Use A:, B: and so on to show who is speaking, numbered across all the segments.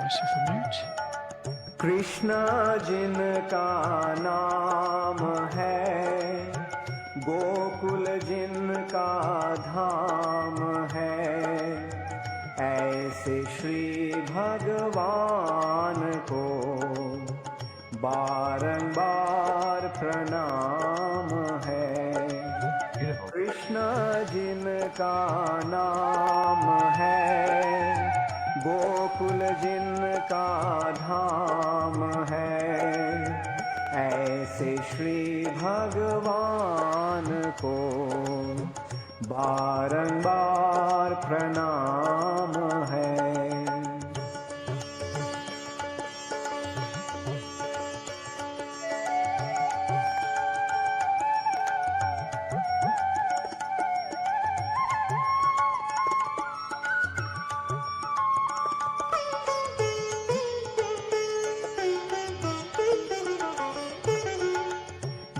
A: voice of a mute.
B: Krishna जिनका नाम है, गोकुल जिनका धाम है, ऐसे श्री भगवान को बारंबार प्रणाम है। कृष्ण जिनका नाम है, गोकुल जिनका धाम है, ऐसे श्री भगवान को बारंबार प्रणाम है।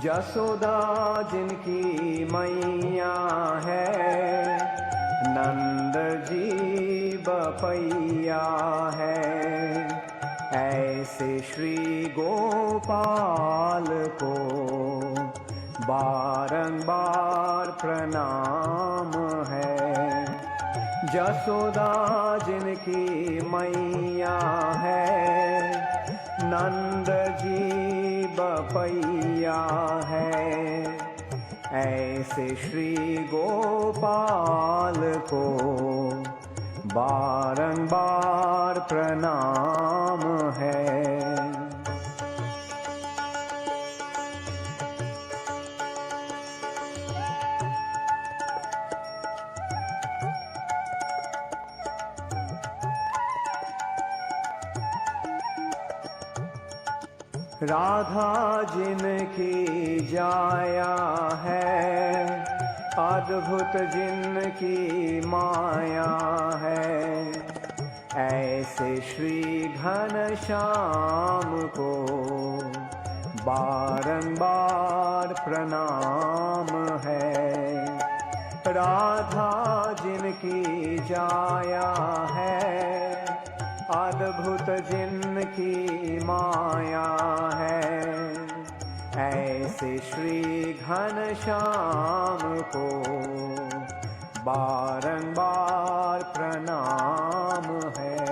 B: यशोदा जिनकी मैया है, नंद जी बपैया है, ऐसे श्री गोपाल को बारंबार प्रणाम है। यशोदा जिनकी मैया है, नंद जी बपैया है, ऐसे श्री गोपाल को बारंबार प्रणाम है। राधा जिनकी जाया है, अद्भुत जिनकी माया है, ऐसे श्री घनश्याम को बारंबार प्रणाम है। राधा जिनकी जाया है, अद्भुत जिनकी माया है, ऐसे श्री घनश्याम को बारंबार प्रणाम है।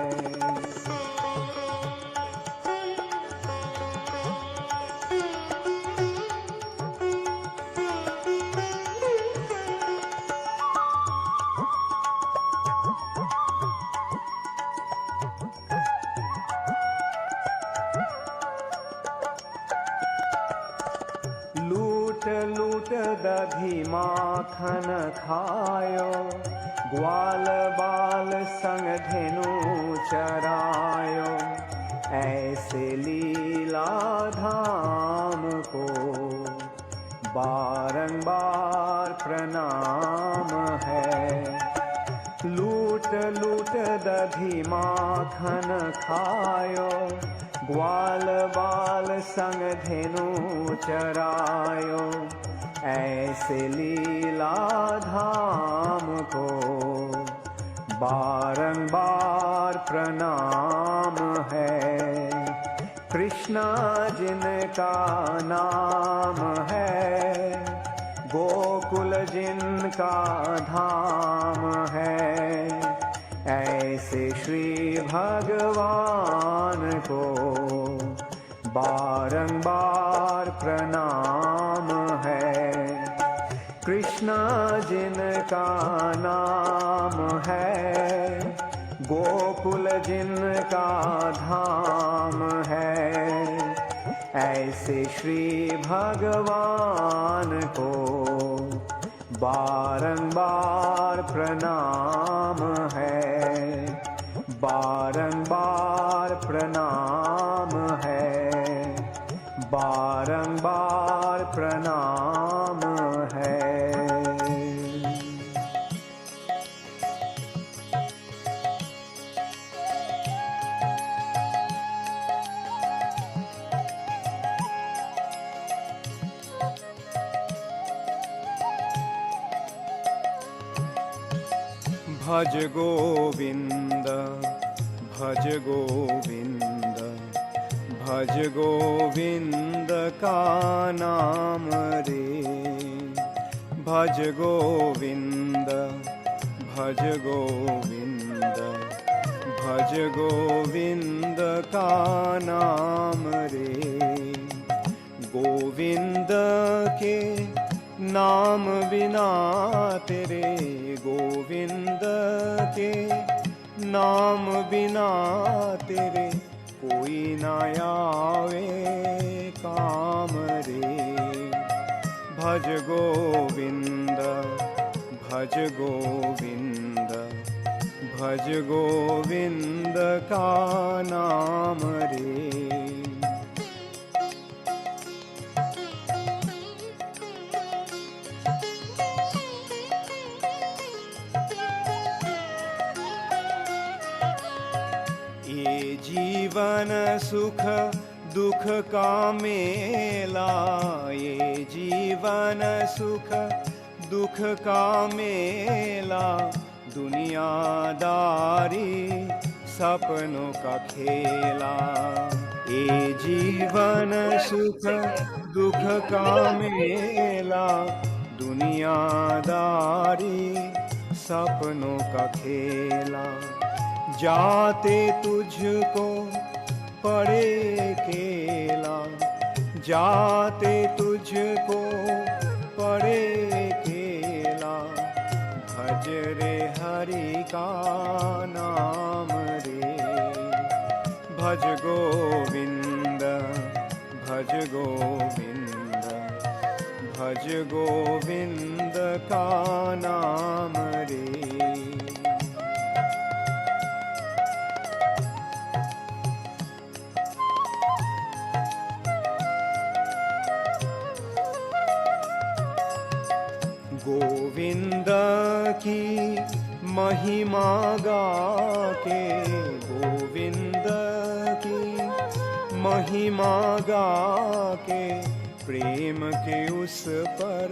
B: लूट लूट दधी माखन खायो, ग्वाल बाल संग धेनु चरायो, ऐसे लीला धाम को बारंबार प्रणाम है। लूट लूट दधी माखन खायो, ग्वाल बाल संग धेनु चरायो, ऐसे लीला धाम को बारंबार प्रणाम है। कृष्ण जिनका नाम है, गोकुल जिनका धाम है, ऐसे श्री भगवान को बारंबार प्रणाम है। कृष्ण जिनका नाम है, गोकुल जिनका धाम है, ऐसे श्री भगवान को बारंबार प्रणाम है, बारंबार प्रणाम है, बारंबार प्रणाम है। भज गोविंद भज गोविंद का नाम रे। भज गोविंद का नाम रे। गोविंद के नाम बिना तेरे, गोविंद के नाम बिना तेरे कोई ना आवे काम रे। भज गोविंद का नाम रे। जीवन सुख दुख का मेला, ये जीवन सुख दुख का मेला, दुनियादारी सपनों का खेला। ये जीवन सुख दुख का मेला, दुनियादारी सपनों का खेला। जाते तुझको पड़े केला, जाते तुझको पड़े केला, भज रे हरि का नाम रे। भज गोविंद का नाम रे। गोविंद की महिमा गा के, गोविंद की महिमा गा के, प्रेम के उस पर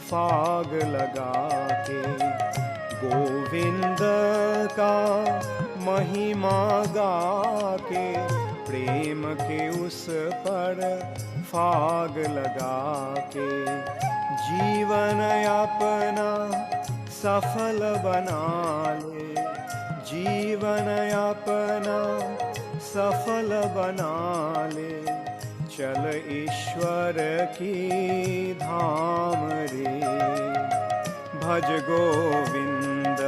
B: फाग लगा के। गोविंद का महिमा गा के, प्रेम के उस पर फाग लगा के, जीवन अपना सफल बना ले, जीवन अपना सफल बना ले। चल ईश्वर की धाम रे। भज गोविंद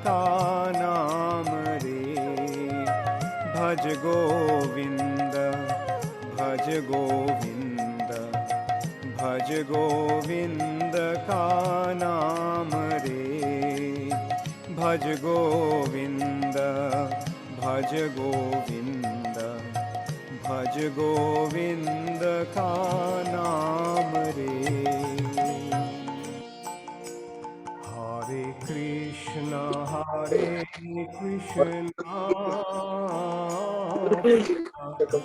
B: का नाम रे। भज गोविंद का नाम रे। भज गोविंद का नाम रे। हरे कृष्णा हरे कृष्णा,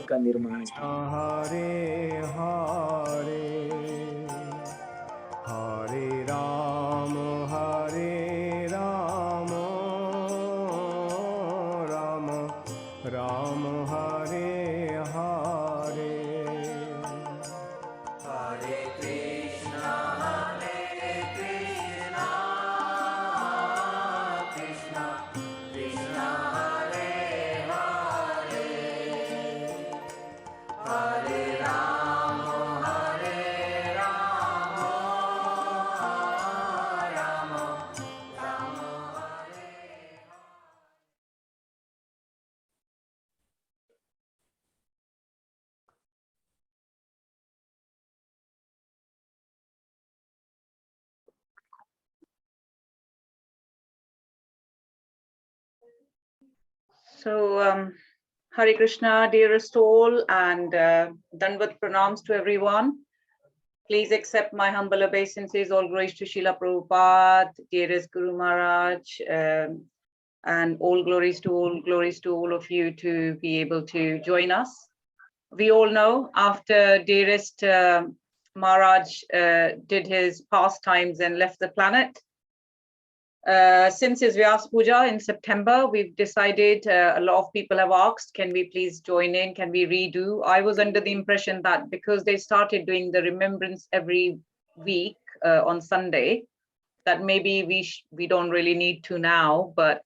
A: का निर्माण
B: हरे हरे, हरे राम राम राम हरे हरे।
C: हरे कृष्णा कृष्णा कृष्णा हरे हरे, हरे राम राम राम हरे।
D: So, Hare Krishna, dearest all, and Dandavat pranams to everyone. Please accept my humble obeisances. All glories to Srila Prabhupada, dearest Guru Maharaj, and all glories to all of you to be able to join us. We all know after dearest Maharaj did his pastimes and left the planet, Since his Vyas Puja in September, we've decided, a lot of people have asked, can we please join in? Can we redo? I was under the impression that because they started doing the remembrance every week on Sunday, that maybe we don't really need to now. But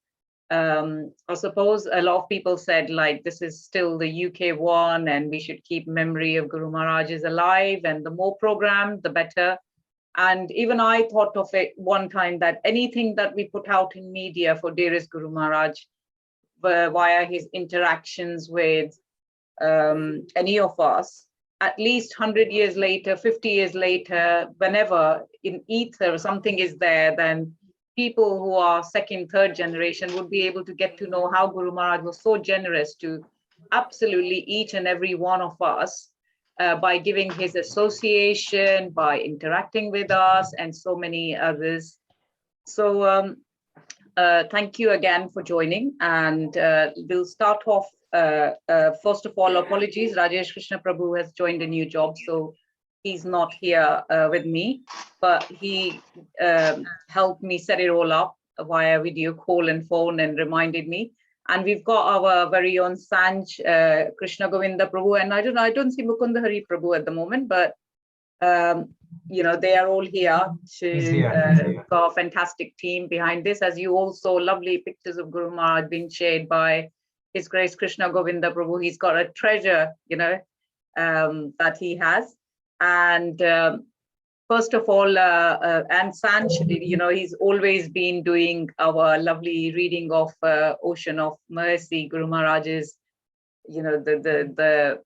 D: I suppose a lot of people said, like, this is still the UK one and we should keep memory of Guru Maharaj's alive, and the more program, the better. And even I thought of it one time that anything that we put out in media for dearest Guru Maharaj, via his interactions with any of us, at least 100 years later, 50 years later, whenever in ether something is there, then people who are second, third generation would be able to get to know how Guru Maharaj was so generous to absolutely each and every one of us, by giving his association, by interacting with us, and so many others. So thank you again for joining, and we'll start off. First of all, apologies, Rajesh Krishna Prabhu has joined a new job, so he's not here with me, but he helped me set it all up via video call and phone and reminded me. And we've got our very own Sanj Krishna Govinda Prabhu, and I don't see Mukunda Hari Prabhu at the moment, but they are all here to got a fantastic team behind this. As you also, lovely pictures of Guru Maharaj being shared by His Grace Krishna Govinda Prabhu. He's got a treasure, that he has. And first of all, and Sanj, he's always been doing our lovely reading of Ocean of Mercy, Guru Maharaj's, the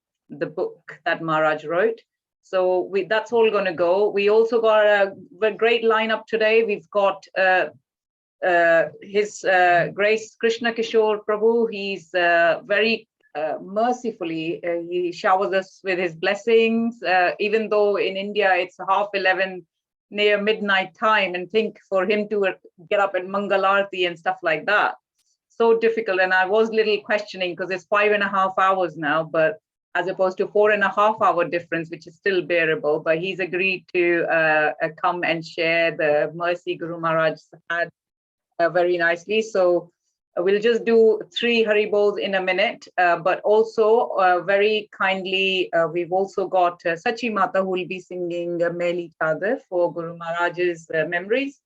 D: book that Maharaj wrote. So that's all going to go. We also got a great lineup today. We've got His Grace Krishna Kishore Prabhu. He's very mercifully, he showers us with his blessings, even though in India it's 11:30 near midnight time, and think for him to get up at Mangal Aarti and stuff like that, so difficult. And I was little questioning, because it's 5.5 hours now, but as opposed to 4.5 hour difference, which is still bearable. But he's agreed to come and share the mercy Guru Maharaj had very nicely. So we'll just do 3 Haribols in a minute, but also very kindly, we've also got Sachi Mata, who will be singing Meli Chadar for Guru Maharaj's memories.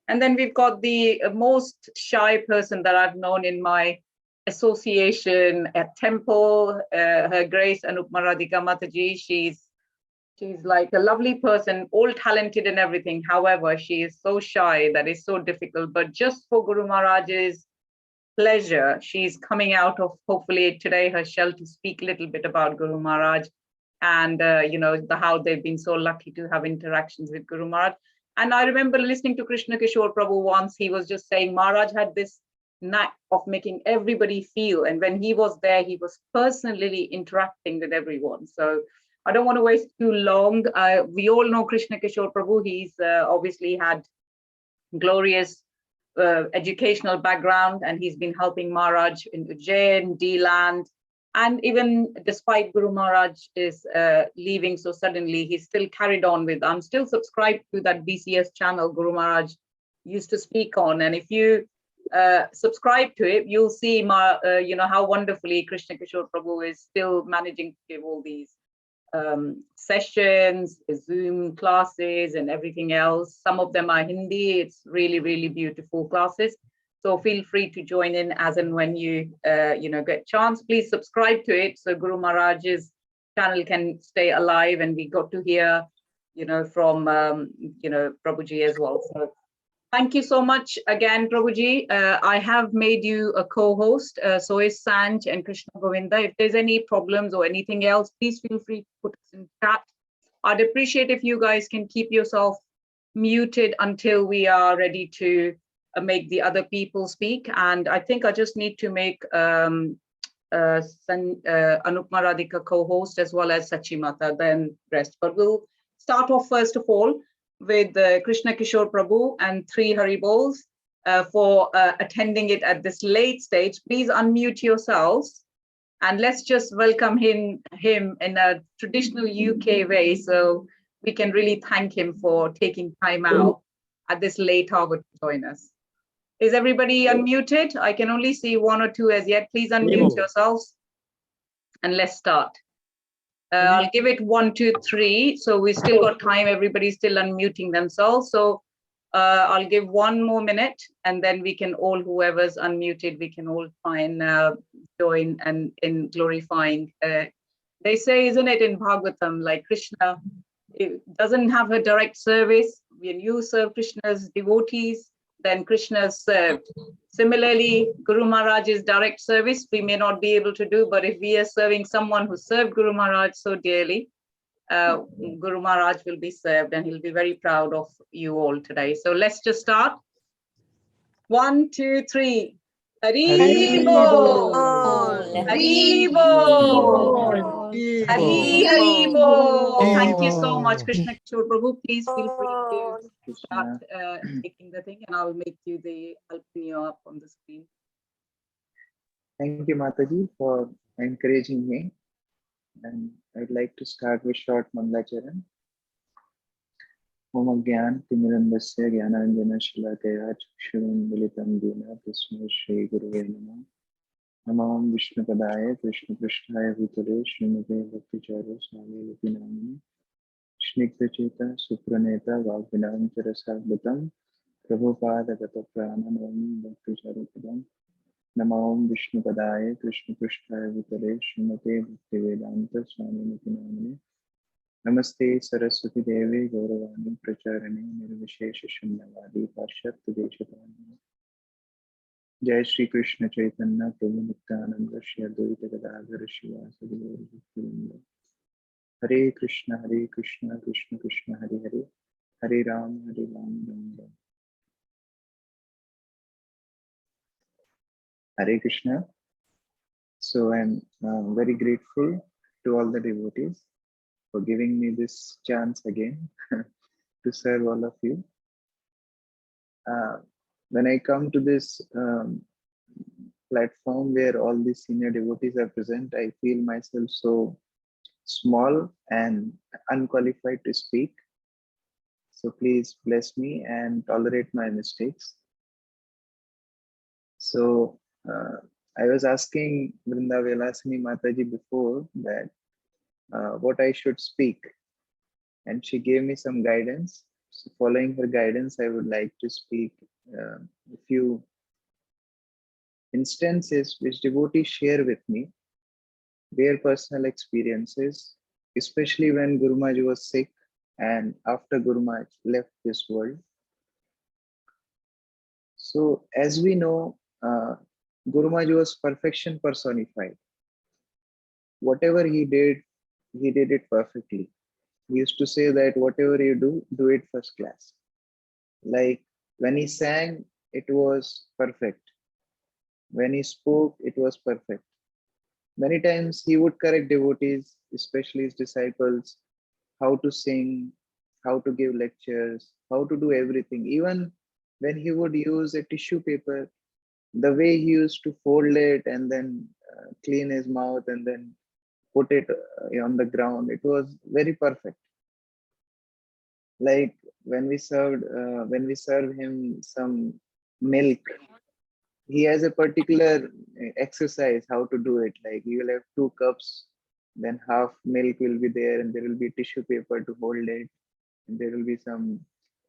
D: And then we've got the most shy person that I've known in my association at Temple, Her Grace Anupma Radhika Mataji. She's like a lovely person, all talented and everything. However, she is so shy that it's so difficult. But just for Guru Maharaj's pleasure, she's coming out of, hopefully today, her shell to speak a little bit about Guru Maharaj, and how they've been so lucky to have interactions with Guru Maharaj. And I remember listening to Krishna Kishore Prabhu once. He was just saying Maharaj had this knack of making everybody feel, and when he was there, he was personally interacting with everyone. So I don't want to waste too long. We all know Krishna Kishore Prabhu. He's obviously had glorious educational background, and he's been helping Maharaj in Ujjain, D-Land, and even despite Guru Maharaj is leaving so suddenly, he's still carried on with. I'm still subscribed to that BCS channel Guru Maharaj used to speak on, and if you subscribe to it, you'll see how wonderfully Krishna Kishore Prabhu is still managing to give all these sessions, Zoom classes, and everything else. Some of them are Hindi. It's really, really beautiful classes. So feel free to join in as and when you get chance. Please subscribe to it so Guru Maharaj's channel can stay alive, and we got to hear from Prabhuji as well. So thank you so much again, Prabhuji. I have made you a co-host, so is Sanj and Krishna Govinda. If there's any problems or anything else, please feel free to put us in chat. I'd appreciate if you guys can keep yourself muted until we are ready to make the other people speak. And I think I just need to make Anupma Radhika co-host as well as Sachimata, then rest. But we'll start off first of all with Krishna Kishore Prabhu and 3 Haribols for attending it at this late stage. Please unmute yourselves and let's just welcome him in a traditional UK way, so we can really thank him for taking time out at this late hour to join us. Is everybody unmuted? I can only see one or two as yet. Please unmute yourselves and let's start. I'll give it 1, 2, 3. So we still got time. Everybody's still unmuting themselves. So I'll give 1 more minute and then we can all, whoever's unmuted, we can all try and join and in glorifying. They say, isn't it in Bhagavatam, like Krishna it doesn't have a direct service. When you serve Krishna's devotees, then Krishna is served. Similarly, Guru Maharaj's direct service, we may not be able to do, but if we are serving someone who served Guru Maharaj so dearly, Guru Maharaj will be served and he'll be very proud of you all today. So let's just start. 1, 2, 3. Hari Bol. Hari Bol. Hari Hari Bol. Thank you so much, Krishna Kishore Prabhu. Please feel free to start taking the thing, and I'll make you I'll pin you up on the screen.
A: Thank you, Mataji, for encouraging me. And I'd like to start with short Mangalacharan. Om Agyan Timirandasya Gyananjana Shalakaya Chakshurandalitam Dina Tasmai Shri Guruve Namah. Namam Vishnu Padaya Krishna Prishtaya Bhutale Srimate Bhaktichara Swami Lupinamini Shnigdha Cheta Supraneta Vagvinam Charasabhatam Prabhupada Gata Prana Navami Bhaktichara Padam Namam Vishnu Padaya Krishna Prishtaya Bhutale Srimate Bhaktivedanta Swami Lupinamini Namaste Saraswati Devi Gauravani Pracharane Nirvishesha Shunyavadi Parshat Deshatani Jai Shri Krishna Chaitanya Prabhu Nityananda Shri Advaita Gadadhara Shivasa Gaura Bhaktivinoda Hare Krishna Krishna Krishna Hare Hare Hare Ram Ram Ram. Hare Krishna. So I'm very grateful to all the devotees for giving me this chance again to serve all of you. When I come to this platform where all the senior devotees are present, I feel myself so small and unqualified to speak. So please bless me and tolerate my mistakes. So I was asking Vrinda Velasini Mataji before that what I should speak, and she gave me some guidance. So following her guidance, I would like to speak a few instances which devotees share with me, their personal experiences, especially when Guru Maharaj was sick and after Guru Maharaj left this world. So as we know, Guru Maharaj was perfection personified. Whatever he did it perfectly. He used to say that whatever you do it first class. Like when he sang, it was perfect. When he spoke, it was perfect. Many times he would correct devotees, especially his disciples, how to sing, how to give lectures, how to do everything. Even when he would use a tissue paper, the way he used to fold it and then clean his mouth and then put it on the ground, it was very perfect. Like when we serve him some milk, he has a particular exercise how to do it. Like you will have 2 cups, then half milk will be there, and there will be tissue paper to hold it, and there will be some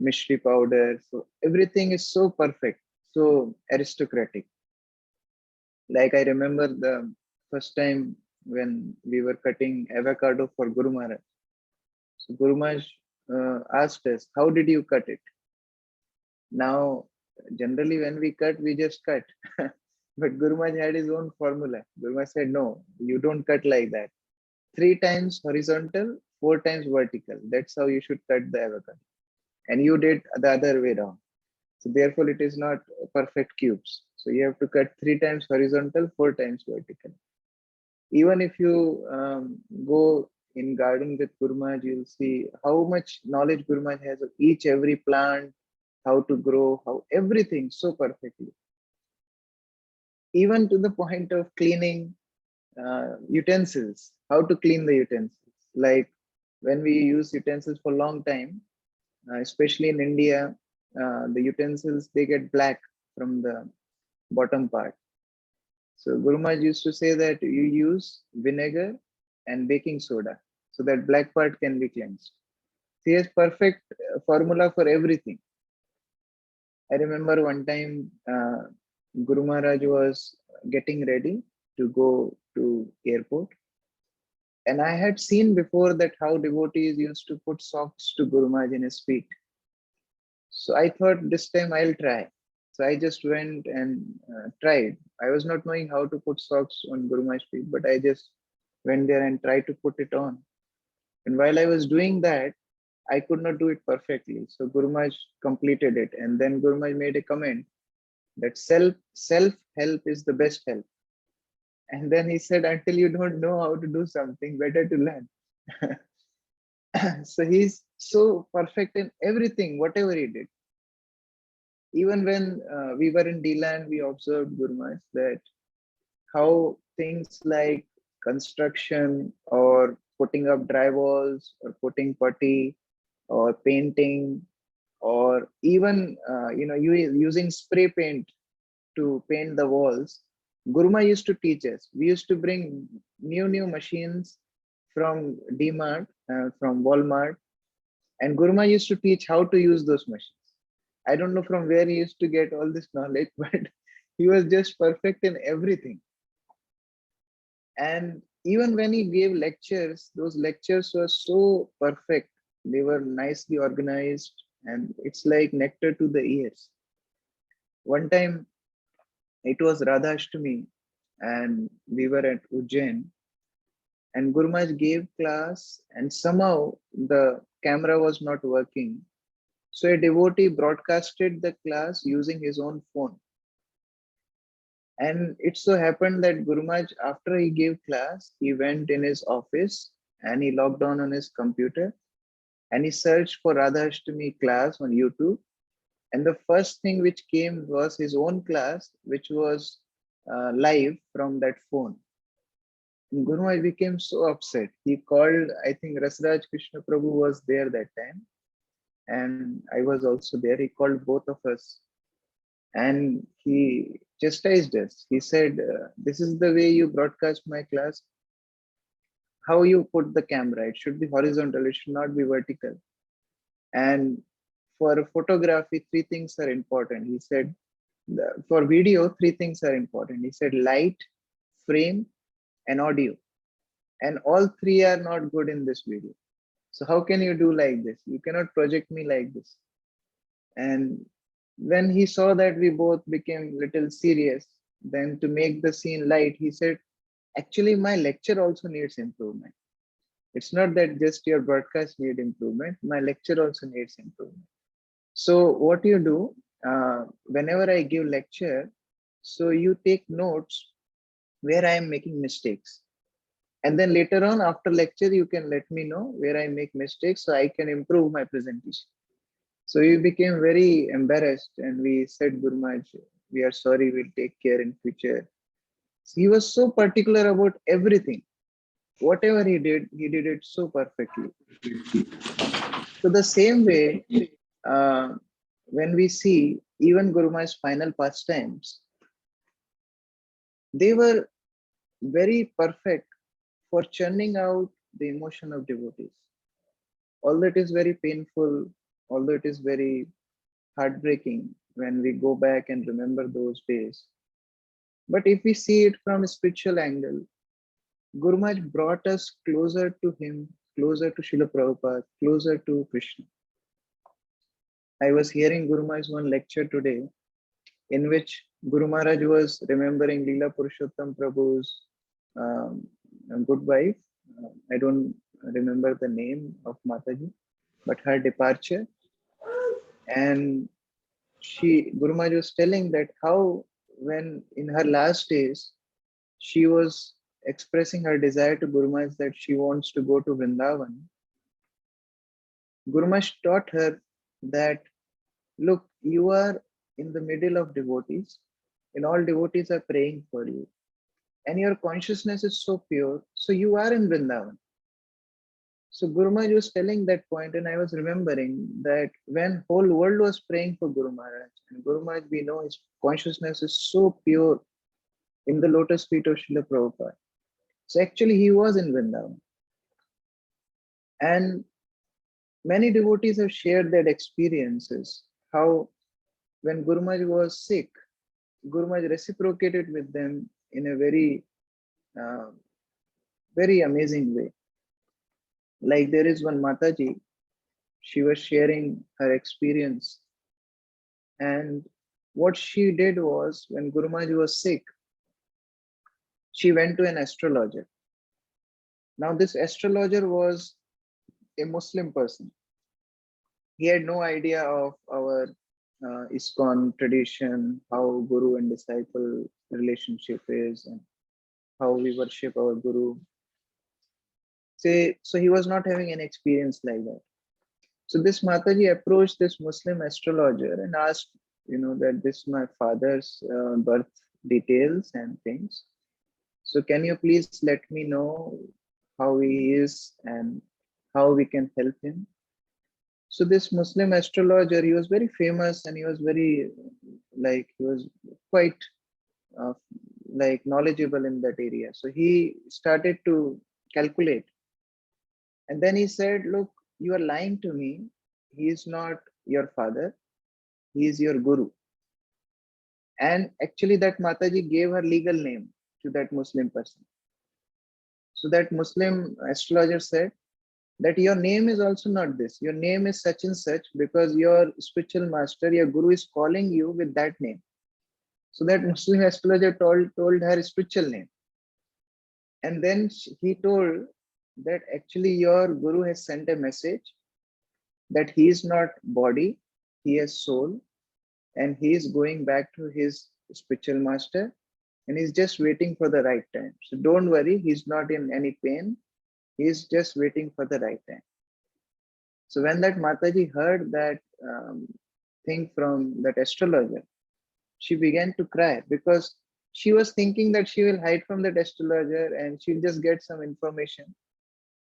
A: mishri powder. So everything is so perfect, so aristocratic. Like I remember the first time when we were cutting avocado for Guru Maharaj. So Guru Maharaj asked us, how did you cut it? Now, generally when we cut, we just cut. But Guru Maharaj had his own formula. Guru Maharaj said, no, you don't cut like that. 3 times horizontal, 4 times vertical. That's how you should cut the avocado. And you did the other way around. So therefore it is not perfect cubes. So you have to cut 3 times horizontal, 4 times vertical. Even if you go in garden with Guru Maharaj, you'll see how much knowledge Guru Maharaj has of each every plant, how to grow, how everything so perfectly. Even to the point of cleaning utensils, how to clean the utensils. Like when we use utensils for a long time, especially in India, the utensils, they get black. from the bottom part. So Guru Maharaj used to say that you use vinegar and baking soda so that black part can be cleansed. He has perfect formula for everything. I remember one time Guru Maharaj was getting ready to go to airport, and I had seen before that how devotees used to put socks to Guru Maharaj in his feet. So I thought this time I'll try. So I just went and tried. I was not knowing how to put socks on Guru Maharaj's feet, but I just went there and tried to put it on. And while I was doing that, I could not do it perfectly. So Guru Maharaj completed it. And then Guru Maharaj made a comment that self help is the best help. And then he said, until you don't know how to do something, better to learn. So he's so perfect in everything, whatever he did. Even when we were in D-Land, we observed Guru Maharaj that how things like construction or putting up drywalls or putting putty or painting or even using spray paint to paint the walls. Guruma used to teach us. We used to bring new machines from D-Mart, from Walmart, and Guruma used to teach how to use those machines. I don't know from where he used to get all this knowledge, but he was just perfect in everything. And even when he gave lectures, those lectures were so perfect. They were nicely organized, and it's like nectar to the ears. One time, it was Radha Ashtami, and we were at Ujjain, and Guru Maharaj gave class, and somehow the camera was not working. So a devotee broadcasted the class using his own phone. And it so happened that Guru Maharaj, after he gave class, he went in his office and he logged on his computer and he searched for Radha Ashtami class on YouTube. And the first thing which came was his own class, which was live from that phone. And Guru Maharaj became so upset. He called, I think Rasraj Krishna Prabhu was there that time, and I was also there. He called both of us and he chastised us. He said, this is the way you broadcast my class. How you put the camera? It should be horizontal, it should not be vertical. And for photography, three things are important. He said, for video, three things are important. He said, light, frame, and audio. And all three are not good in this video. So how can you do like this? You cannot project me like this. And when he saw that we both became little serious, then to make the scene light, he said, actually, my lecture also needs improvement. It's not that just your broadcast need improvement, my lecture also needs improvement. So what you do, whenever I give lecture, so you take notes where I am making mistakes. And then later on, after lecture, you can let me know where I make mistakes so I can improve my presentation. So we became very embarrassed and we said, Guru Maharaj, we are sorry, we'll take care in future. So he was so particular about everything. Whatever he did it so perfectly. So the same way, when we see even Guru Maharaj's final pastimes, they were very perfect for churning out the emotion of devotees. Although it is very painful, although it is very heartbreaking when we go back and remember those days. But if we see it from a spiritual angle, Guru Maharaj brought us closer to him, closer to Srila Prabhupada, closer to Krishna. I was hearing Guru Maharaj's one lecture today in which Guru Maharaj was remembering Leela Purushottam Prabhu's good wife. I don't remember the name of Mataji, but her departure. And Guru Maharaj was telling that how when in her last days, she was expressing her desire to Guru Maharaj that she wants to go to Vrindavan. Guru Maharaj taught her that, look, you are in the middle of devotees, and all devotees are praying for you. And your consciousness is so pure, so you are in Vrindavan. So Guru Maharaj was telling that point, and I was remembering that when whole world was praying for Guru Maharaj, and Guru Maharaj, we know his consciousness is so pure in the lotus feet of Srila Prabhupada. So actually he was in Vrindavan. And many devotees have shared their experiences, how when Guru Maharaj was sick, Guru Maharaj reciprocated with them in a uh, very amazing way. Like there is one Mataji, she was sharing her experience. And what she did was, when Guru Maharaj was sick, she went to an astrologer. Now, this astrologer was a Muslim person. He had no idea of our ISKCON tradition, how Guru and disciple relationship is, and how we worship our Guru. Say, so he was not having any experience like that. So this Mataji approached this Muslim astrologer and asked, that this is my father's birth details and things. So can you please let me know how he is and how we can help him? So this Muslim astrologer, he was very famous and he was very, he was quite uh, knowledgeable in that area. So he started to calculate. And then he said, look, you are lying to me. He is not your father. He is your guru. And actually that Mataji gave her legal name to that Muslim person. So that Muslim astrologer said that your name is also not this. Your name is such and such because your spiritual master, your guru is calling you with that name. So that Muslim astrologer told her spiritual name. And then he told that actually your guru has sent a message that he is not body, he has soul, and he is going back to his spiritual master and he's just waiting for the right time. So don't worry, he's not in any pain. He's just waiting for the right time. So when that Mataji heard that thing from that astrologer, she began to cry because she was thinking that she will hide from that astrologer and she'll just get some information.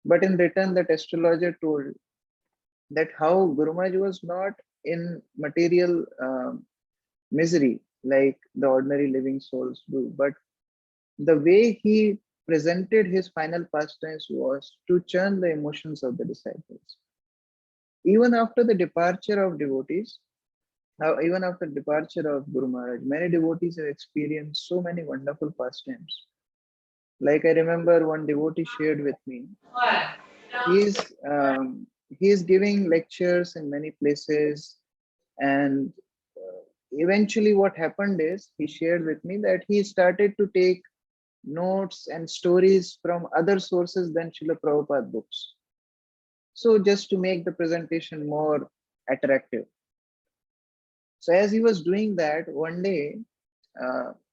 A: But in return, that astrologer told that how Guru Maharaj was not in material misery like the ordinary living souls do, but the way he presented his final pastimes was to churn the emotions of the disciples. Even after the departure of devotees, even after departure of Guru Maharaj, many devotees have experienced so many wonderful pastimes. Like I remember one devotee shared with me, he's he's giving lectures in many places, and eventually what happened is he shared with me that he started to take notes and stories from other sources than Srila Prabhupada books. So just to make the presentation more attractive. So as he was doing that, one day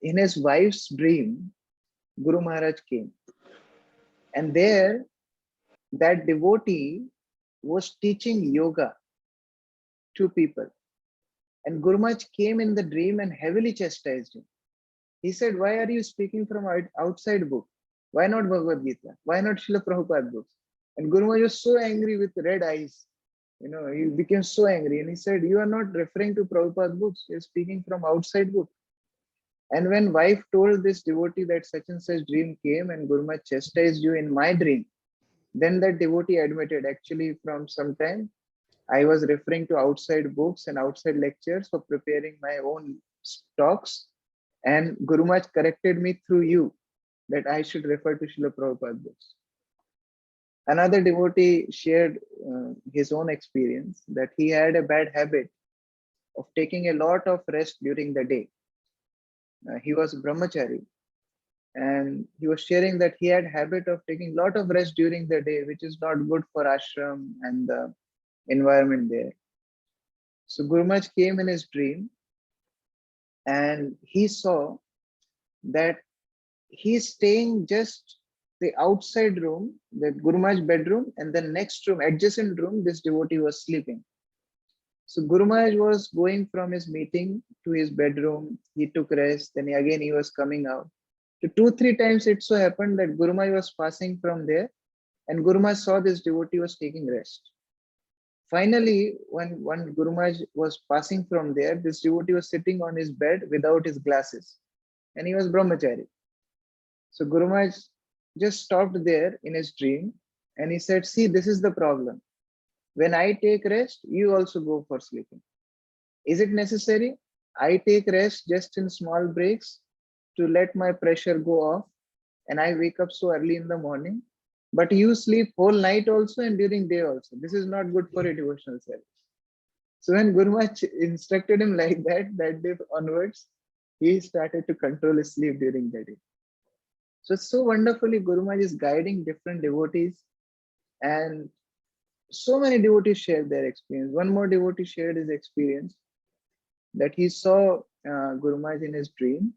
A: in his wife's dream, Guru Maharaj came. And there, that devotee was teaching yoga to people. And Guru Maharaj came in the dream and heavily chastised him. He said, why are you speaking from outside book? Why not Bhagavad Gita? Why not Srila Prabhupada books? And Guru Maharaj was so angry with red eyes. He became so angry and he said, you are not referring to Prabhupada books. You're speaking from outside book. And when wife told this devotee that such and such dream came and Guru Maharaj chastised you in my dream, then that devotee admitted, actually from some time, I was referring to outside books and outside lectures for preparing my own talks. And Guru Maharaj corrected me through you that I should refer to Srila Prabhupada books. Another devotee shared his own experience that he had a bad habit of taking a lot of rest during the day. He was a brahmachari and he was sharing that he had habit of taking a lot of rest during the day, which is not good for ashram and the environment there. So Guru Maharaj came in his dream and he saw that he's staying just the outside room, the Guru Maharaj bedroom, and the next room, adjacent room, this devotee was sleeping. So Guru Maharaj was going from his meeting to his bedroom. He took rest. Then again he was coming out. So 2-3 times it so happened that Guru Maharaj was passing from there. And Guru Maharaj saw this devotee was taking rest. Finally, when Guru Maharaj was passing from there, this devotee was sitting on his bed without his glasses, and he was brahmachari. So Guru Maharaj just stopped there in his dream, and he said, "See, this is the problem. When I take rest, you also go for sleeping. Is it necessary? I take rest just in small breaks to let my pressure go off, and I wake up so early in the morning. But you sleep whole night also and during day also. This is not good for a devotional service." So when Guru Maharaj instructed him like that day onwards, he started to control his sleep during the day. So wonderfully, Guru Maharaj is guiding different devotees, and so many devotees shared their experience. One more devotee shared his experience that he saw Guru Maharaj in his dream,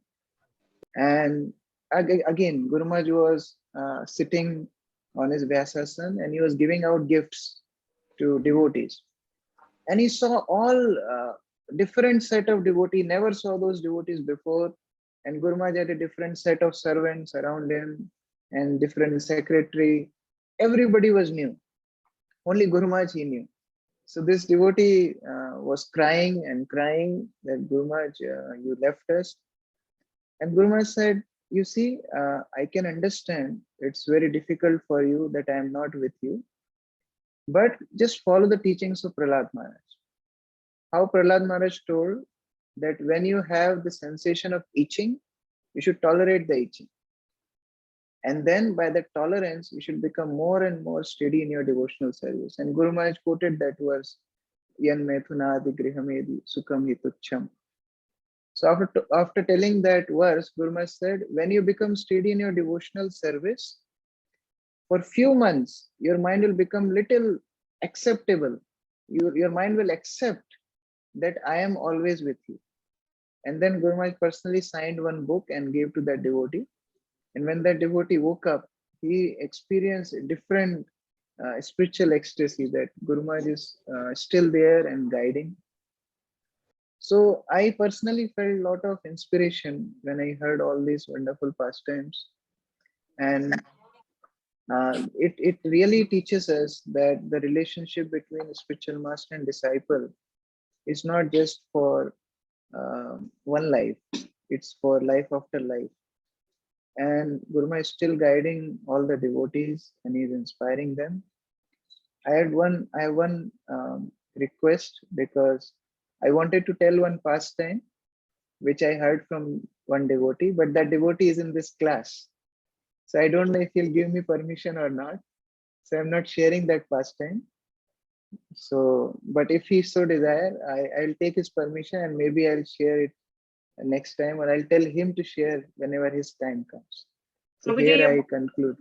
A: and again Guru Maharaj was sitting on his Vyasasana, and he was giving out gifts to devotees, and he saw all different set of devotees. Never saw those devotees before, and Guru Maharaj had a different set of servants around him and different secretary. Everybody was new. Only Guru Maharaj he knew. So this devotee was crying and crying that Guru Maharaj, you left us. And Guru Maharaj said, "You see, I can understand it's very difficult for you that I am not with you, but just follow the teachings of Prahlad Maharaj." How Prahlad Maharaj told that when you have the sensation of itching, you should tolerate the itching. And then by that tolerance, you should become more and more steady in your devotional service. And Guru Maharaj quoted that verse, Yan Methunadi Grihamedi Sukham Hitucham. So after telling that verse, Guru Maharaj said, when you become steady in your devotional service, for few months, your mind will become little acceptable. Your mind will accept that I am always with you. And then Guru Maharaj personally signed one book and gave to that devotee. And when that devotee woke up, he experienced a different spiritual ecstasy that Guru Maharaj is still there and guiding. So I personally felt a lot of inspiration when I heard all these wonderful pastimes. And it really teaches us that the relationship between a spiritual master and disciple is not just for one life, it's for life after life. And Guru Maharaj is still guiding all the devotees and he's inspiring them. I have one request, because I wanted to tell one pastime which I heard from one devotee, but that devotee is in this class. So I don't know if he'll give me permission or not. So I'm not sharing that pastime. So, but if he so desire, I'll take his permission and maybe I'll share it next time, or I'll tell him to share whenever his time comes. So here I conclude.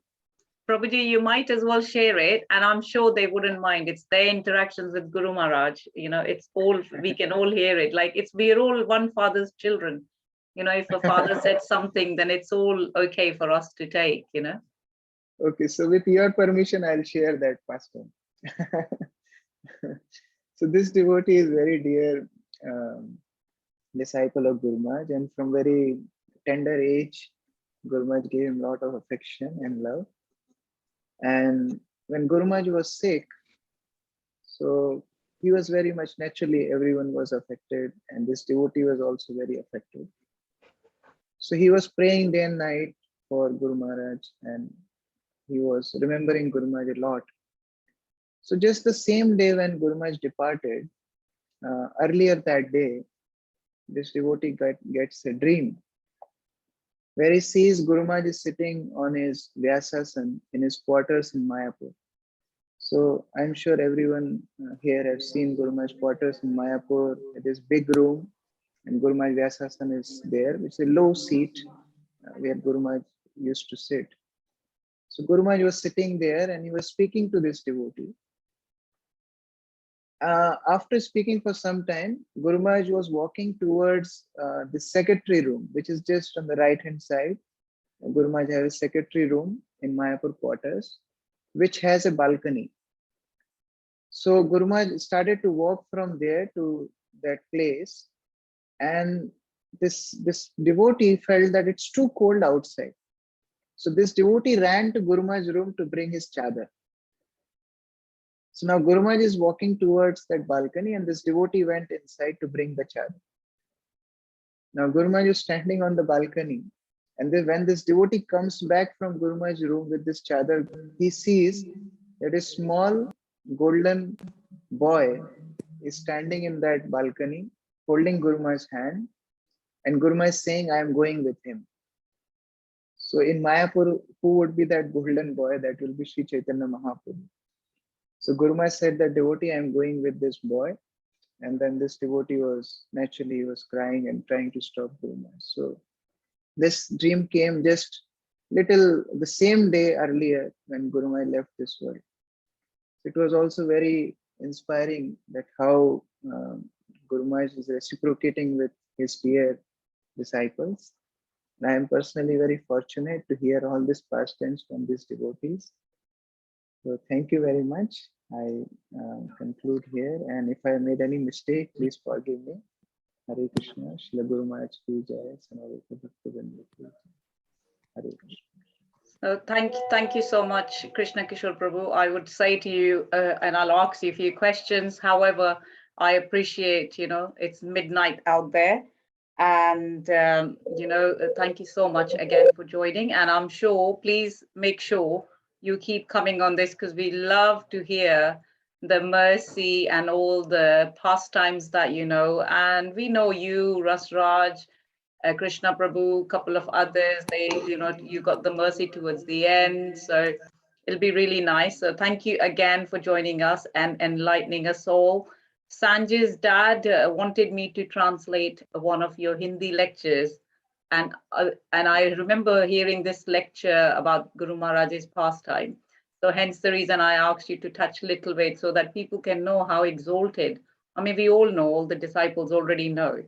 D: Prabhuji, you might as well share it, and I'm sure they wouldn't mind. It's their interactions with Guru Maharaj. It's all, we can all hear it. Like we're all one father's children. If a father said something, then it's all okay for us to take.
A: Okay, so with your permission, I'll share that pastime. So this devotee is very dear disciple of Guru Maharaj, and from very tender age, Guru Maharaj gave him a lot of affection and love. And when Guru Maharaj was sick, so he was very much, naturally everyone was affected, and this devotee was also very affected. So he was praying day and night for Guru Maharaj, and he was remembering Guru Maharaj a lot. So just the same day when Guru Maharaj departed, earlier that day, this devotee gets a dream where he sees Guru Maharaj is sitting on his Vyasasana in his quarters in Mayapur. So I'm sure everyone here has seen Guru Maharaj's quarters in Mayapur. This big room, and Guru Maharaj Vyasasana is there. It's a low seat where Guru Maharaj used to sit. So Guru Maharaj was sitting there and he was speaking to this devotee. After speaking for some time, Guru Maharaj was walking towards the secretary room, which is just on the right hand side. Guru Maharaj has a secretary room in Mayapur quarters, which has a balcony. So Guru Maharaj started to walk from there to that place, and this devotee felt that it's too cold outside. So this devotee ran to Guru Maharaj's room to bring his chadar. So now Guru Maharaj is walking towards that balcony, and this devotee went inside to bring the chadar. Now Guru Maharaj is standing on the balcony, and then when this devotee comes back from Guru Maharaj's room with this chadar, he sees that a small golden boy is standing in that balcony, holding Guru Maharaj's hand, and Guru Maharaj is saying, "I am going with him." So in Mayapur, who would be that golden boy? That will be Sri Chaitanya Mahaprabhu. So Guru Maharaj said that devotee, I am going with this boy. And then this devotee was naturally was crying and trying to stop Guru Maharaj. So this dream came just little the same day earlier when Guru Maharaj left this world. It was also very inspiring that how Guru Maharaj is reciprocating with his dear disciples. And I am personally very fortunate to hear all these pastimes from these devotees. So thank you very much. I conclude here, and if I made any mistake, please forgive me. Hare Krishna, Shri Guru Maharaj ki jai, Sanaveta Bhaktivinoda ki jai. Hare Krishna.
D: Thank you so much, Krishna Kishore Prabhu. I would say to you, and I'll ask you a few questions. However, I appreciate, it's midnight out there. And, thank you so much again for joining. And I'm sure, please make sure you keep coming on this, because we love to hear the mercy and all the pastimes that you know. And we know you, Rasraj, Krishna Prabhu, couple of others, you got the mercy towards the end. So it'll be really nice. So thank you again for joining us and enlightening us all. Sanjay's dad wanted me to translate one of your Hindi lectures. And I remember hearing this lecture about Guru Maharaj's pastime. So hence the reason I asked you to touch a little bit so that people can know how exalted. I mean, we all know, all the disciples already know,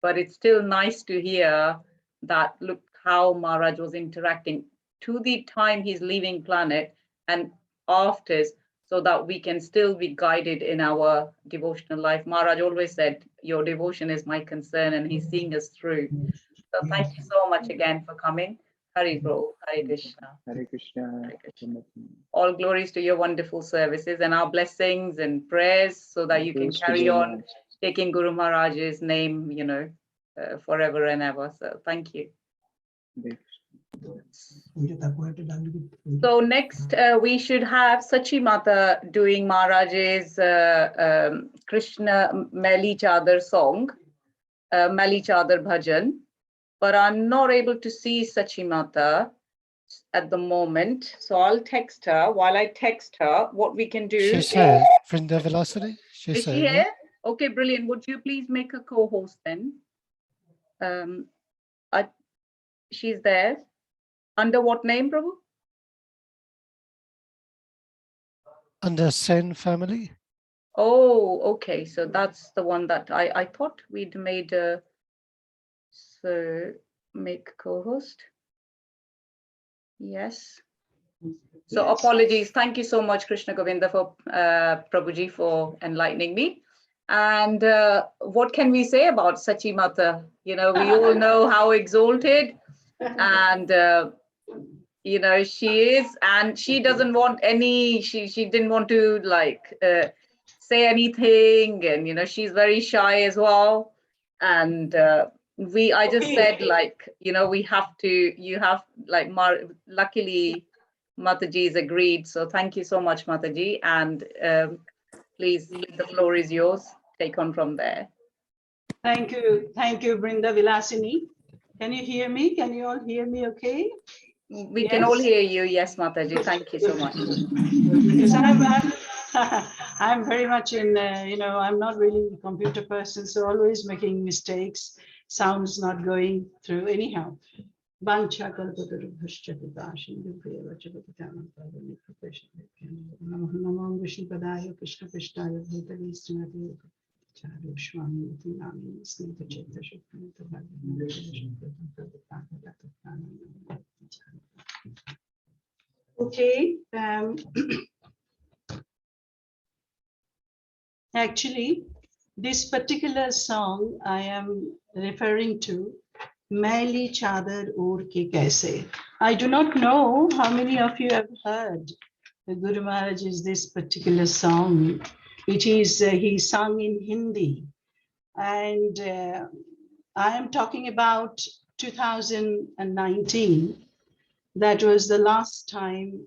D: but it's still nice to hear that, look how Maharaj was interacting to the time he's leaving planet and after, so that we can still be guided in our devotional life. Maharaj always said, your devotion is my concern, and he's seeing us through. So thank you so much again for coming. Hari Bro, Hare Krishna.
A: Hare Krishna.
D: Hare Krishna. All glories to your wonderful services and our blessings and prayers, so that you can
A: Praise to
D: carry
A: Guru
D: on
A: Maharaj.
D: taking Guru Maharaj's name, forever and ever. So thank you.
A: Hare
D: So next we should have Sachi Mata doing Maharaj's Krishna Meli Chadar song, Meli Chadar Bhajan. But I'm not able to see Sachi Mata at the moment. So I'll text her. While I text her, what we can do
E: She's here, Vrinda Vilasini.
D: Is she here? Okay, brilliant. Would you please make a co-host then? She's there. Under what name, Prabhu?
E: Under Sen family.
D: Oh, okay. So that's the one that I thought we'd made a, so make co-host. Yes. So apologies. Thank you so much, Krishna Govinda, for Prabhuji, for enlightening me. And what can we say about Sachi Mata? We all know how exalted and she is, and she doesn't want any, she didn't want to say anything, and she's very shy as well. And I just said we have to, luckily Mataji's agreed. So thank you so much, Mataji, and please, the floor is yours. Take on from there.
F: Thank you, Brinda Vilasini. Can you hear me? Can you all hear me okay?
D: We can all hear you. Yes, Mataji. Thank you so much.
F: Because I'm very much in, I'm not really a computer person, so always making mistakes, sounds not going through anyhow. Okay. Actually, this particular song I am referring to, Maili Chadar Oor Ke Kaise. I do not know how many of you have heard the Guru Maharaj is this particular song. It is, he sung in Hindi. And I am talking about 2019. That was the last time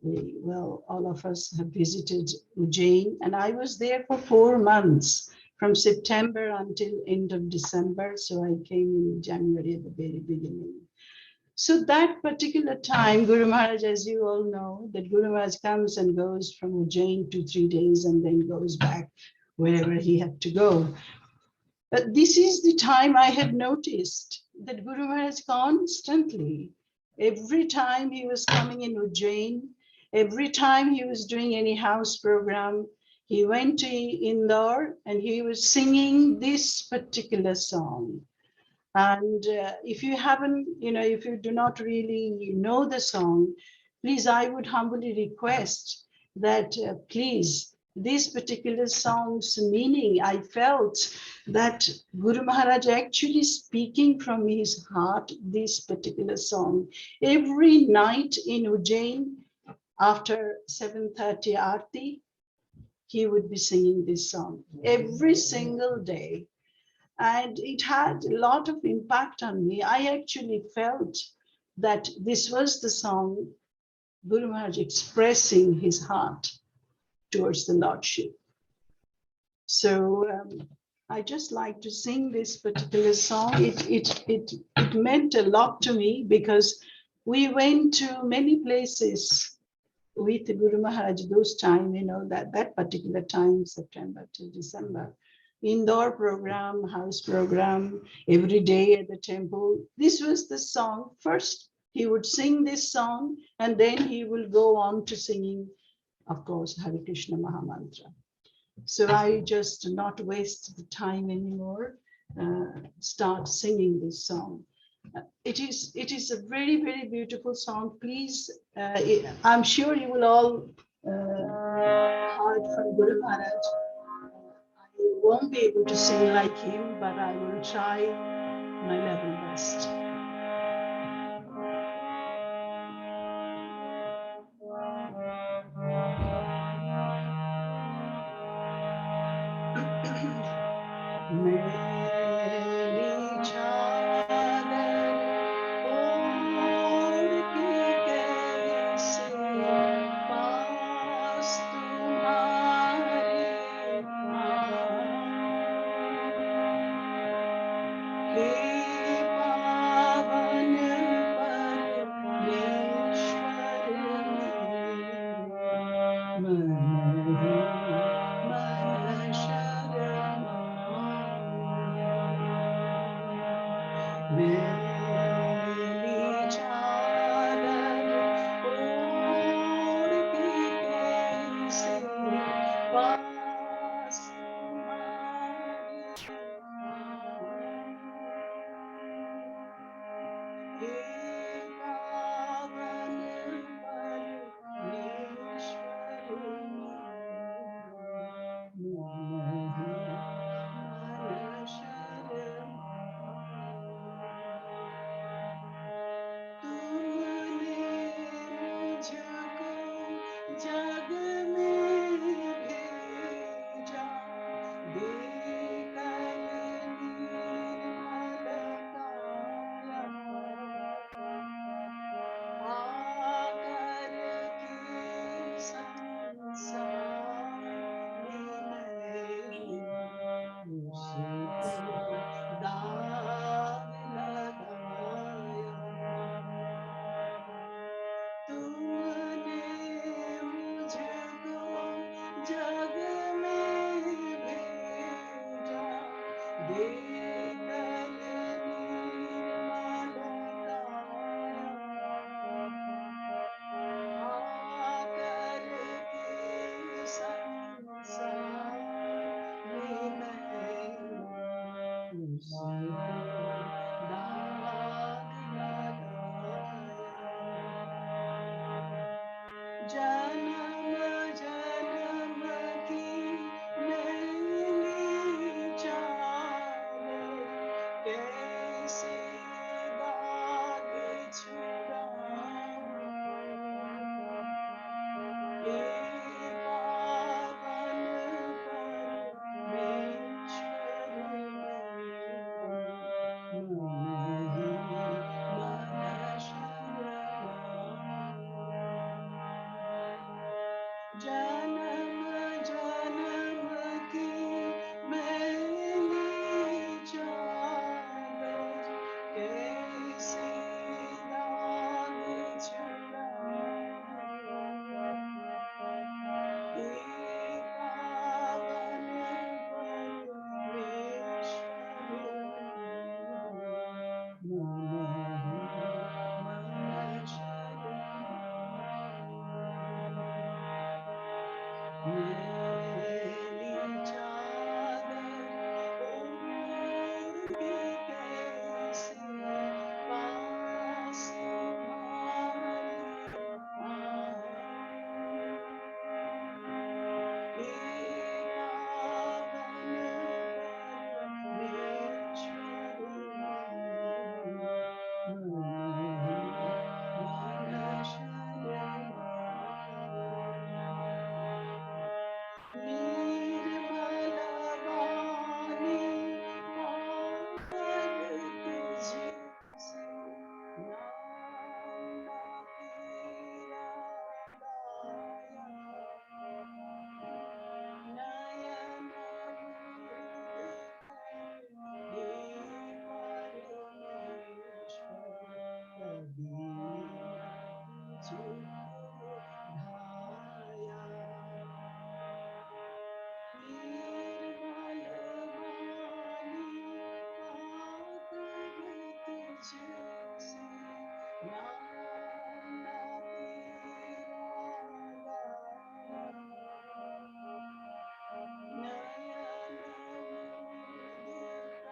F: all of us have visited Ujjain, and I was there for 4 months, from September until end of December. So I came in January at the very beginning. So that particular time, Guru Maharaj, as you all know, that Guru Maharaj comes and goes from Ujjain 2-3 days and then goes back wherever he had to go. But this is the time I had noticed that Guru Maharaj constantly, every time he was coming in Ujjain, every time he was doing any house program, he went to Indore and he was singing this particular song. And if you haven't, if you do not really know the song, please, I would humbly request that please, this particular song's meaning, I felt that Guru Maharaj actually speaking from his heart, this particular song. Every night in Ujjain, after 7:30 Aarti, he would be singing this song every single day. And it had a lot of impact on me. I actually felt that this was the song Guru Maharaj expressing his heart towards the Lordship. So I just like to sing this particular song. It meant a lot to me because we went to many places with Guru Maharaj those time, that particular time, September to December. Indoor program, house program, every day at the temple. This was the song. First, he would sing this song, and then he will go on to singing, of course, Hare Krishna Mahamantra. So I just not waste the time anymore, start singing this song. It is a very, very beautiful song. Please, I'm sure you will all heard from Guru Maharaj. I won't be able to sing like him, but I will try my level best. हे पावन परमेश्वर मन ही मन शरण जन्म जन्म की मैली चादर कैसे दाग छुड़ाऊं हे पावन परमेश्वर मन ही मन शरण मैली चादर ओढ़ के कैसे पास तुम्हारे आऊं हे पावन परमेश्वर मन ही मन शरण निर्मल वाणी पागल तुझसे नाम ना तेरा लाया नयन मुद हे परमेश्वर कभी ना तुझको ढाया निर्मल वाणी पागल तुझसे नाम ना तेरा लाया नयन मुद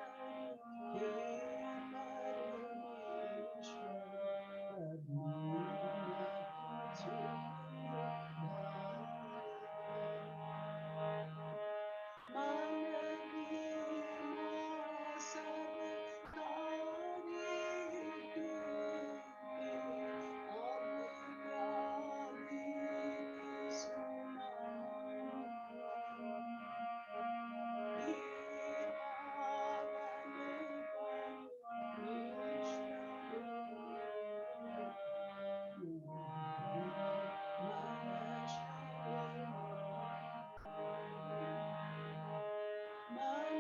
F: हे परमेश्वर कभी ना तुझको ढाया मन वीणा सब तारे टूटे अब क्या गीत सुनाऊं हे पावन परमेश्वर मन शरण मन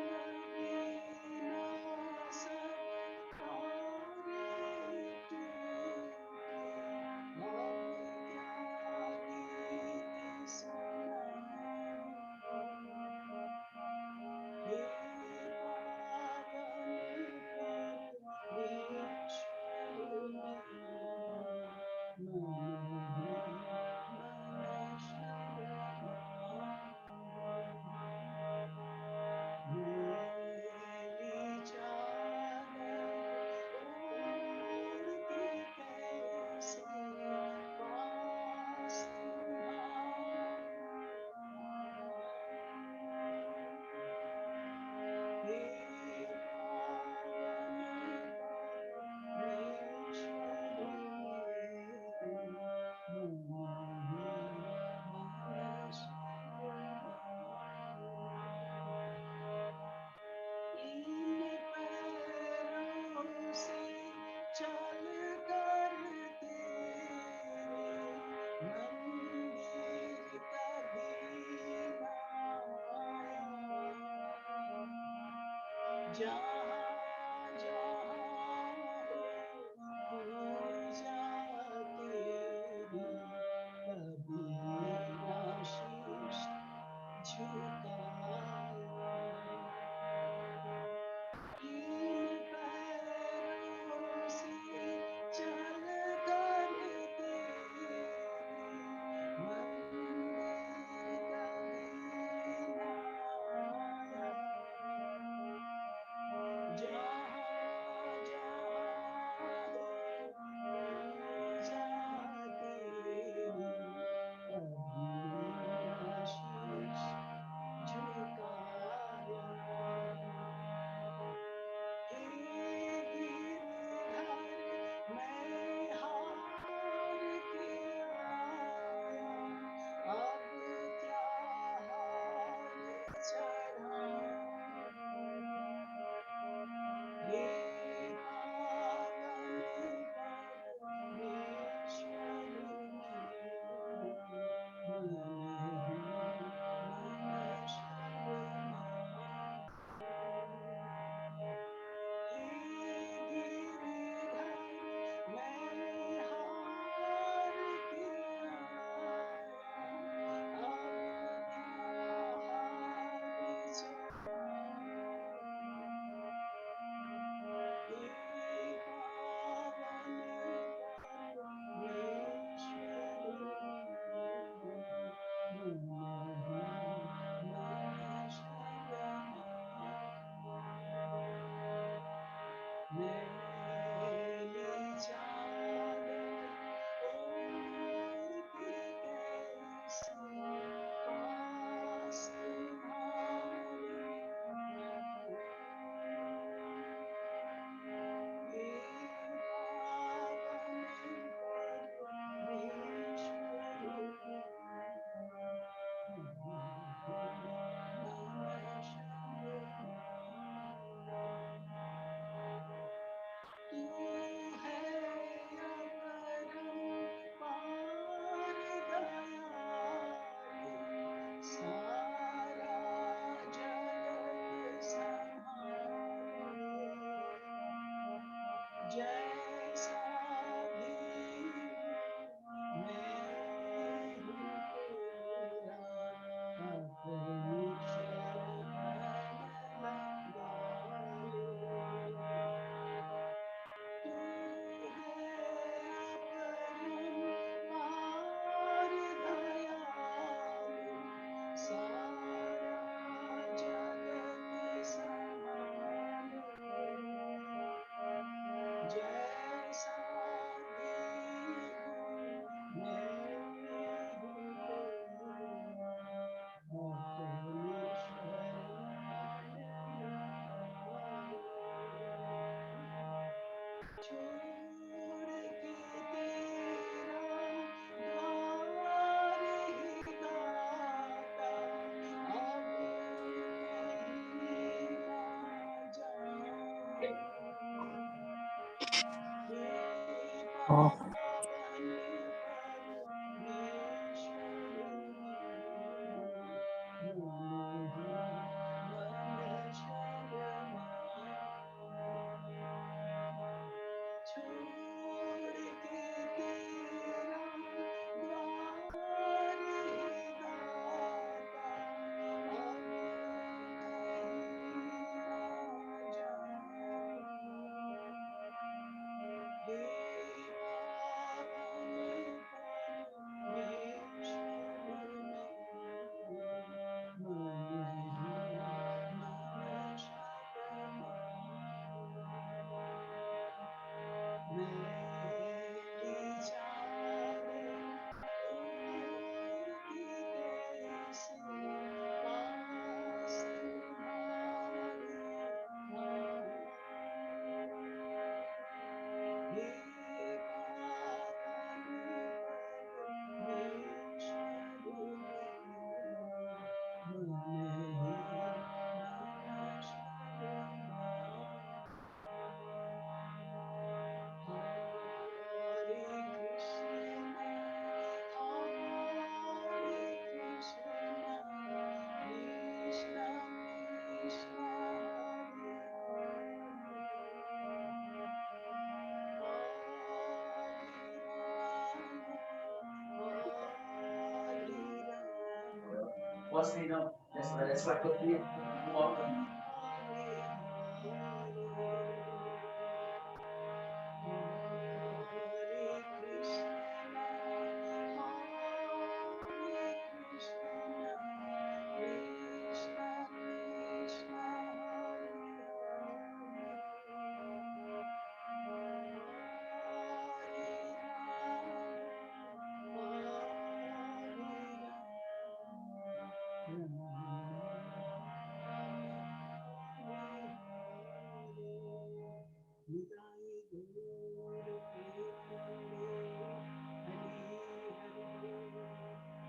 F: वीणा सब तारे टूटे अब क्या गीत सुनाऊं हे पावन परमेश्वर मन ही मन शरण मैली चादर ओढ़ के कैसे पास तुम्हारे आऊं हे पावन परमेश्वर मन ही मन शरण इन पैरों से चल कर तेरे मंदिर कभी ना आया जहाँ जहाँ हो पूजा तेरी कभी ना शीश झुकाया इन पैरों से चल कर तेरे मंदिर कभी ना आया जैसा भी मैं हूँ तेरा अपनी शरण डाले तू है अपरंपार दयालु सारा जगत संभाले जैसा भी हूँ मैं हूँ तेरा अपनी शरण डाले छोड़ के तेरा द्वार ही दाता अब कहीं ना जाऊं हे पावन परमेश्वर मेरे मन ही मन शरणाई छोड़ के तेरा द्वार ही दाता अब कहीं ना जाऊं हे पावन परमेश्वर मेरे मन ही मन शरणाई मेरी चादर ओढ़ के कैसे पास तुम्हारे आऊं हे पावन परमेश्वर मेरे मन ही मन शरणाई Hare Krishna, Hare Krishna, Krishna Krishna, Hare
C: What's the name? That's like what you walk.
F: Hare Krishna, Hare Krishna, Krishna Krishna,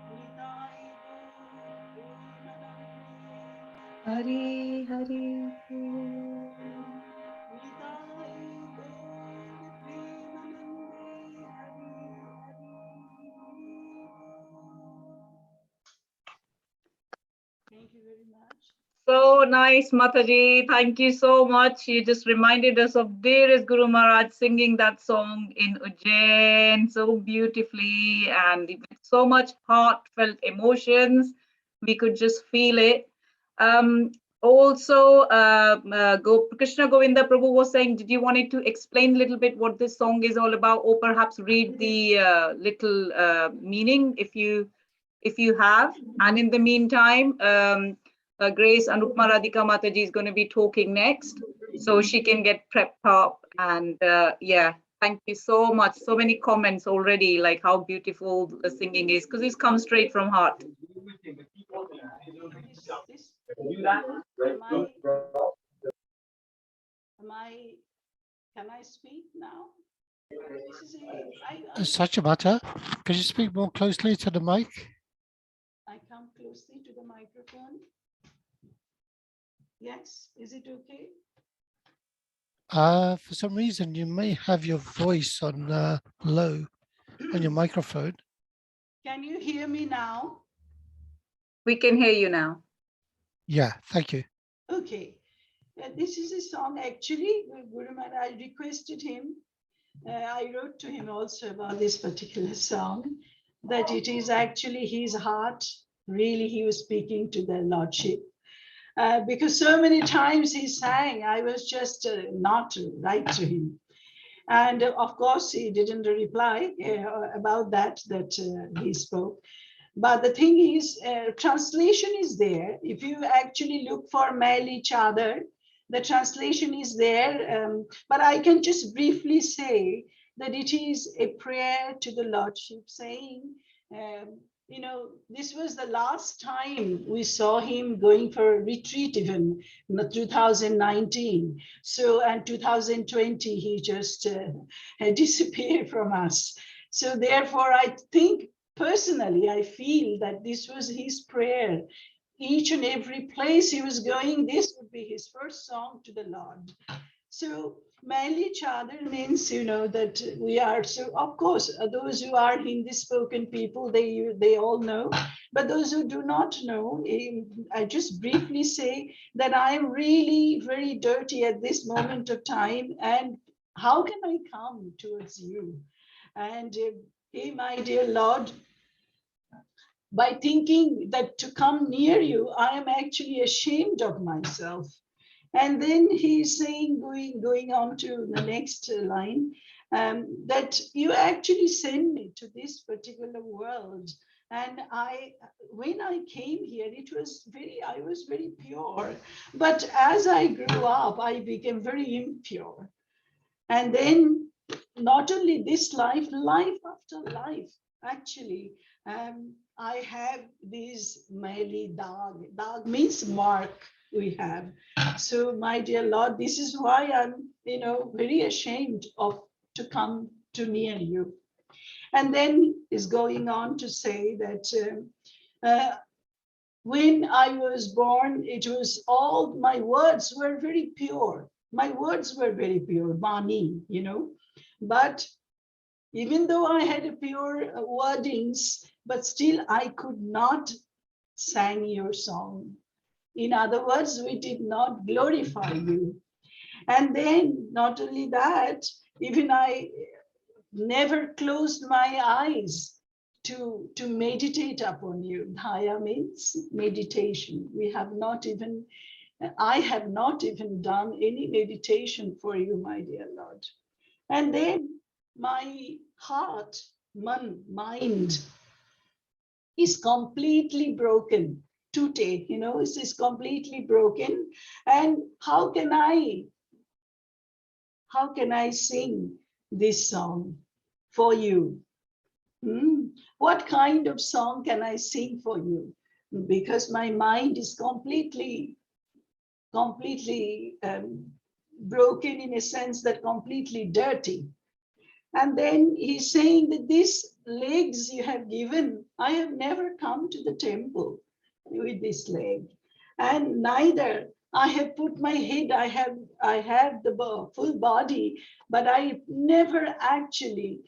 F: Nitai Gaur Premanande Hari Hari Nitai Gaur Premanande
D: Hari Hari.
F: Nitai Gaur Premanande Hari Hari Thank you very much.
D: So nice, Mataji. Thank you so much. You just reminded us of dearest Guru Maharaj singing that song in Ujjain so beautifully and with so much heartfelt emotions. We could just feel it. Also, Krishna Govinda Prabhu was saying, did you wanted to explain a little bit what this song is all about, or perhaps read the little meaning if you have? And in the meantime, Grace Anupma Radhika Mataji is going to be talking next, so she can get prepped up. And yeah, thank you so much. So many comments already, like how beautiful the singing is, because this comes straight from heart.
F: Can I speak now? This is
E: Sachimata, could you speak more closely to the mic?
F: I come closely to the microphone. Yes, is it okay?
E: For some reason, you may have your voice on low on your microphone.
F: Can you hear me now?
D: We can hear you now.
E: Yeah, thank you.
F: Okay. This is a song actually, Guru Maharaj requested him. I wrote to him also about this particular song, that it is actually his heart. Really, he was speaking to the Lordship. Because so many times he sang, I was just not to write to him. And of course, he didn't reply about that he spoke. But the thing is, translation is there. If you actually look for mail each other, the translation is there. But I can just briefly say that it is a prayer to the Lordship saying, you know, this was the last time we saw him going for a retreat even in 2019. So, and 2020, he just disappeared from us. So therefore, I think personally, I feel that this was his prayer. Each and every place he was going, this would be his first song to the Lord. So mail each other means, you know, that we are, so of course, those who are Hindi spoken people, they all know. But those who do not know, I just briefly say that I am really very dirty at this moment of time. And how can I come towards you? And hey, my dear Lord, by thinking that to come near you, I am actually ashamed of myself. And then he's saying, going on to the next line, that you actually send me to this particular world. And when I came here, I was very pure. But as I grew up, I became very impure. And then not only this life, life after life, actually, I have these Maili Dag. Dag means mark we have. So my dear Lord, this is why I'm, you know, very ashamed of to come to near you. And then is going on to say that when I was born, it was all my words were very pure. My words were very pure, Bani, you know. But even though I had a pure wordings, but still I could not sing your song. In other words, we did not glorify you. And then not only that, even I never closed my eyes to meditate upon you. Dhaya means meditation. I have not even done any meditation for you, my dear Lord. And then my heart, mind is completely broken. Tute, you know, it is completely broken. And how can I sing this song for you? What kind of song can I sing for you? Because my mind is completely broken, in a sense that completely dirty. And then he's saying that these legs you have given, I have never come to the temple with this leg. And neither I have put my head, I have the full body, but I never actually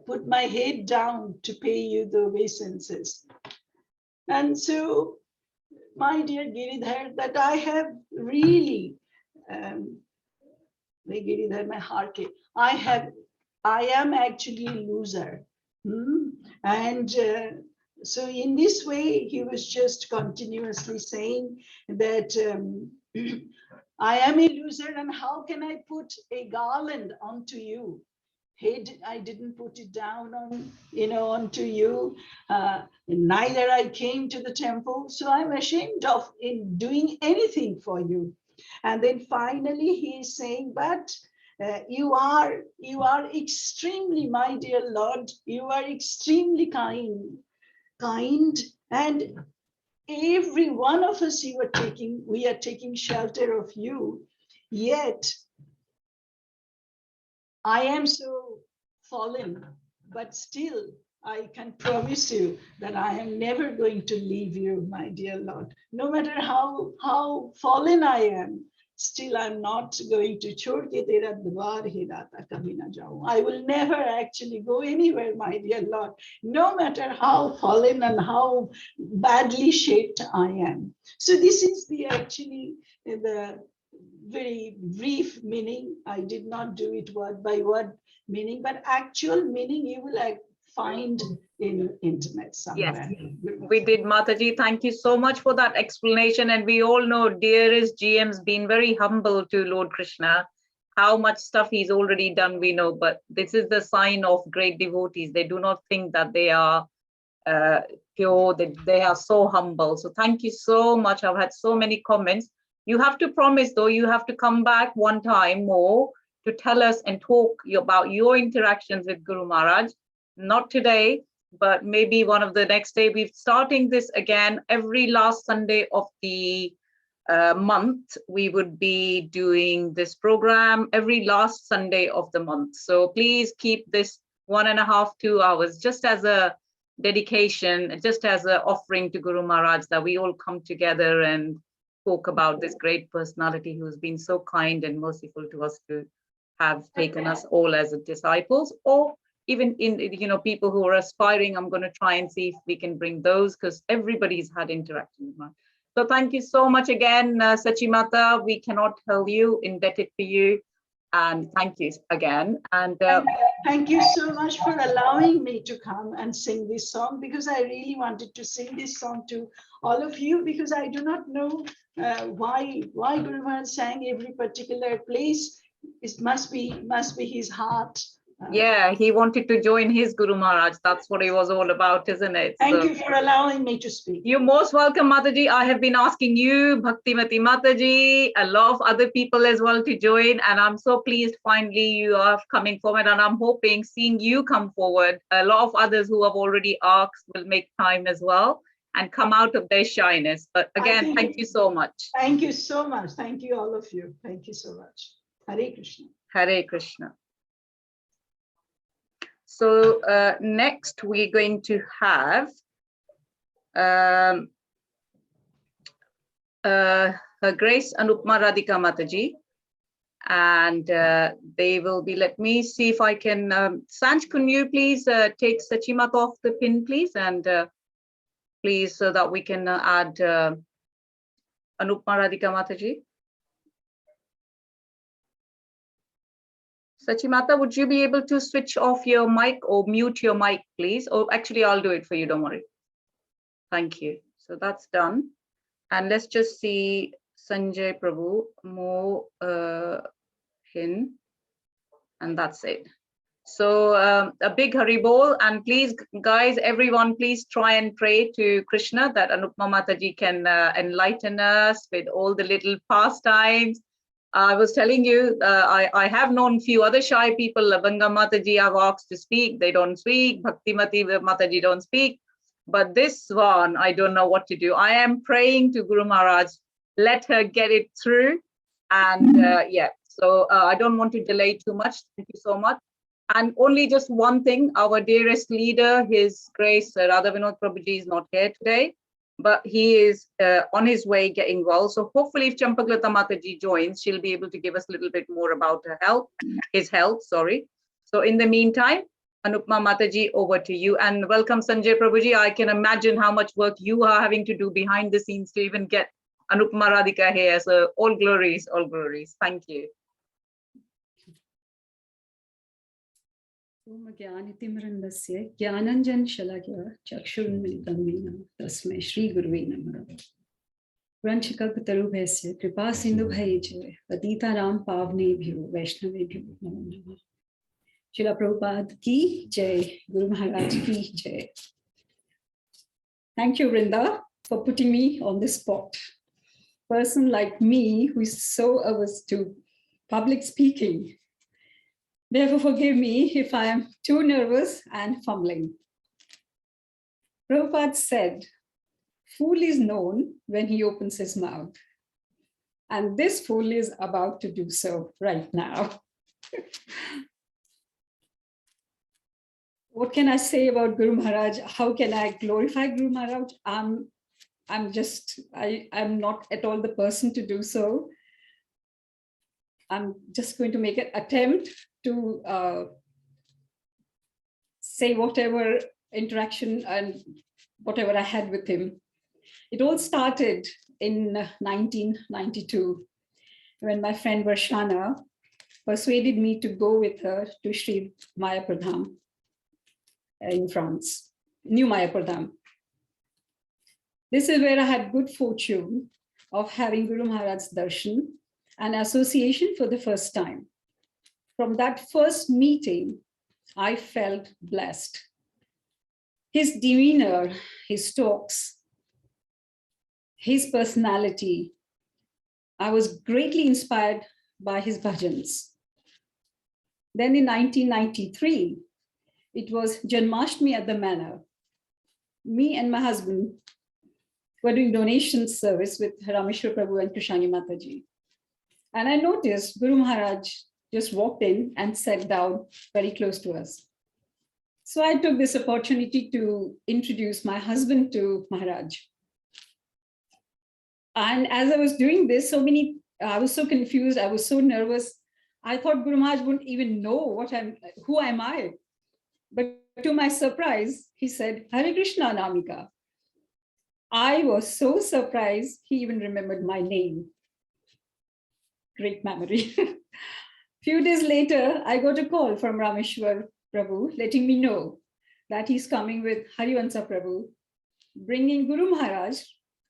F: put my head down to pay you the obeisances. And so, my dear Giridhar, that I have really, Giridhar, my heart, I am actually a loser. And so in this way, he was just continuously saying that I am a loser, and how can I put a garland onto you? I didn't put it down on, onto you. Neither I came to the temple, so I'm ashamed of in doing anything for you. And then finally he is saying, but you are extremely, my dear Lord, you are extremely kind, and every one of us we are taking shelter of you. Yet I am so fallen, but still I can promise you that I am never going to leave you, my dear Lord. No matter how fallen I am, still I'm not going to chhod ke tera dwar hi rata kabhi na jaun. I will never actually go anywhere, my dear Lord, no matter how fallen and how badly shaped I am. So this is the very brief meaning. I did not do it word by word meaning, but actual meaning you will find in internet somewhere.
D: We did, Mataji. Thank you so much for that explanation. And we all know dearest GM's been very humble to Lord Krishna. How much stuff he's already done, we know, but this is the sign of great devotees. They do not think that they are pure, they are so humble. So thank you so much. I've had so many comments. You have to promise though, you have to come back one time more to tell us and talk about your interactions with Guru Maharaj. Not today, but maybe one of the next day. We're starting this again every last Sunday of the month. We would be doing this program every last Sunday of the month. So please keep this 1.5 to 2 hours just as a dedication, just as an offering to Guru Maharaj, that we all come together and talk about this great personality who's been so kind and merciful to us, to have taken us all as disciples, or even in, you know, people who are aspiring. I'm going to try and see if we can bring those, because everybody's had interaction with Maharaj. So thank you so much again, Sachi Mata. We cannot tell you, indebted to you. And thank you again. And
F: thank you so much for allowing me to come and sing this song, because I really wanted to sing this song to all of you, because I do not know why Guru Maharaj sang every particular place. It must be his heart.
D: Yeah, he wanted to join his Guru Maharaj. That's what it was all about, isn't it?
F: Thank you for allowing me to speak.
D: You're most welcome, Mataji. I have been asking you, Bhaktimati Mataji, a lot of other people as well to join. And I'm so pleased finally you are coming forward. And I'm hoping seeing you come forward, a lot of others who have already asked will make time as well and come out of their shyness. But again, thank you so much.
F: Thank you so much. Thank you, all of you. Thank you so much. Hare Krishna.
D: Hare Krishna. So next we're going to have Her Grace Anupma Radhika Mataji, and they will be, let me see if I can, Sanj, can you please take Sachimat off the pin, please, and please, so that we can add Anupma Radhika Mataji. Sachimata, would you be able to switch off your mic or mute your mic, please? Or actually, I'll do it for you, don't worry. Thank you. So that's done. And let's just see Sanjay Prabhu, Mo Hin, and that's it. So a big Haribol, and please, guys, everyone, please try and pray to Krishna that Anupma Mataji can enlighten us with all the little pastimes. I was telling you, I have known few other shy people. Labanga Mataji I've asked to speak, they don't speak. Bhaktimati Mataji don't speak. But this one, I don't know what to do. I am praying to Guru Maharaj, let her get it through. And yeah, so I don't want to delay too much. Thank you so much. And only just one thing, our dearest leader, His Grace Radha Vinod Prabhuji is not here today, but he is on his way getting well. So hopefully if Champaklata Mataji joins, she'll be able to give us a little bit more about her health, his health, sorry. So in the meantime, Anupma Mataji, over to you. And welcome Sanjay Prabhuji. I can imagine how much work you are having to do behind the scenes to even get Anupma Radhika here. So all glories, all glories. Thank you.
G: ज्ञानितिमृन्दस्य ज्ञानञ्जनशलाकया चक्षुरुन्मिलितं येन तस्मै श्रीगुरुवे नमः। वंशकल्पतरुभ्यस्य कृपासिन्धुभ्यश्च पतितानां पावनेभ्यो वैष्णवेभ्यो नमो नमः। Srila Prabhupada ki jai, Guru Maharaj ki jai. Thank you, Vrinda, for putting me on the spot. Person like me who is so averse to public speaking. Therefore, forgive me if I am too nervous and fumbling. Prabhupada said, fool is known when he opens his mouth. And this fool is about to do so right now. What can I say about Guru Maharaj? How can I glorify Guru Maharaj? I'm not at all the person to do so. I'm just going to make an attempt to say whatever interaction and whatever I had with him. It all started in 1992. when my friend Varshana persuaded me to go with her to Sri Mayapradham in France, New Mayapradham. This is where I had good fortune of having Guru Maharaj's darshan and association for the first time. From that first meeting, I felt blessed. His demeanor, his talks, his personality, I was greatly inspired by his bhajans. Then in 1993, it was Janmashtami at the manor. Me and my husband were doing donation service with Rameshwar Prabhu and Krishnani Mataji. And I noticed Guru Maharaj just walked in and sat down very close to us. So I took this opportunity to introduce my husband to Maharaj. And as I was doing this, I was so confused, I was so nervous. I thought Guru Maharaj wouldn't even know who am I? But to my surprise, he said, Hare Krishna, Namika. I was so surprised, he even remembered my name. Great memory. Few days later, I got a call from Rameshwar Prabhu letting me know that he's coming with Harivansa Prabhu, bringing Guru Maharaj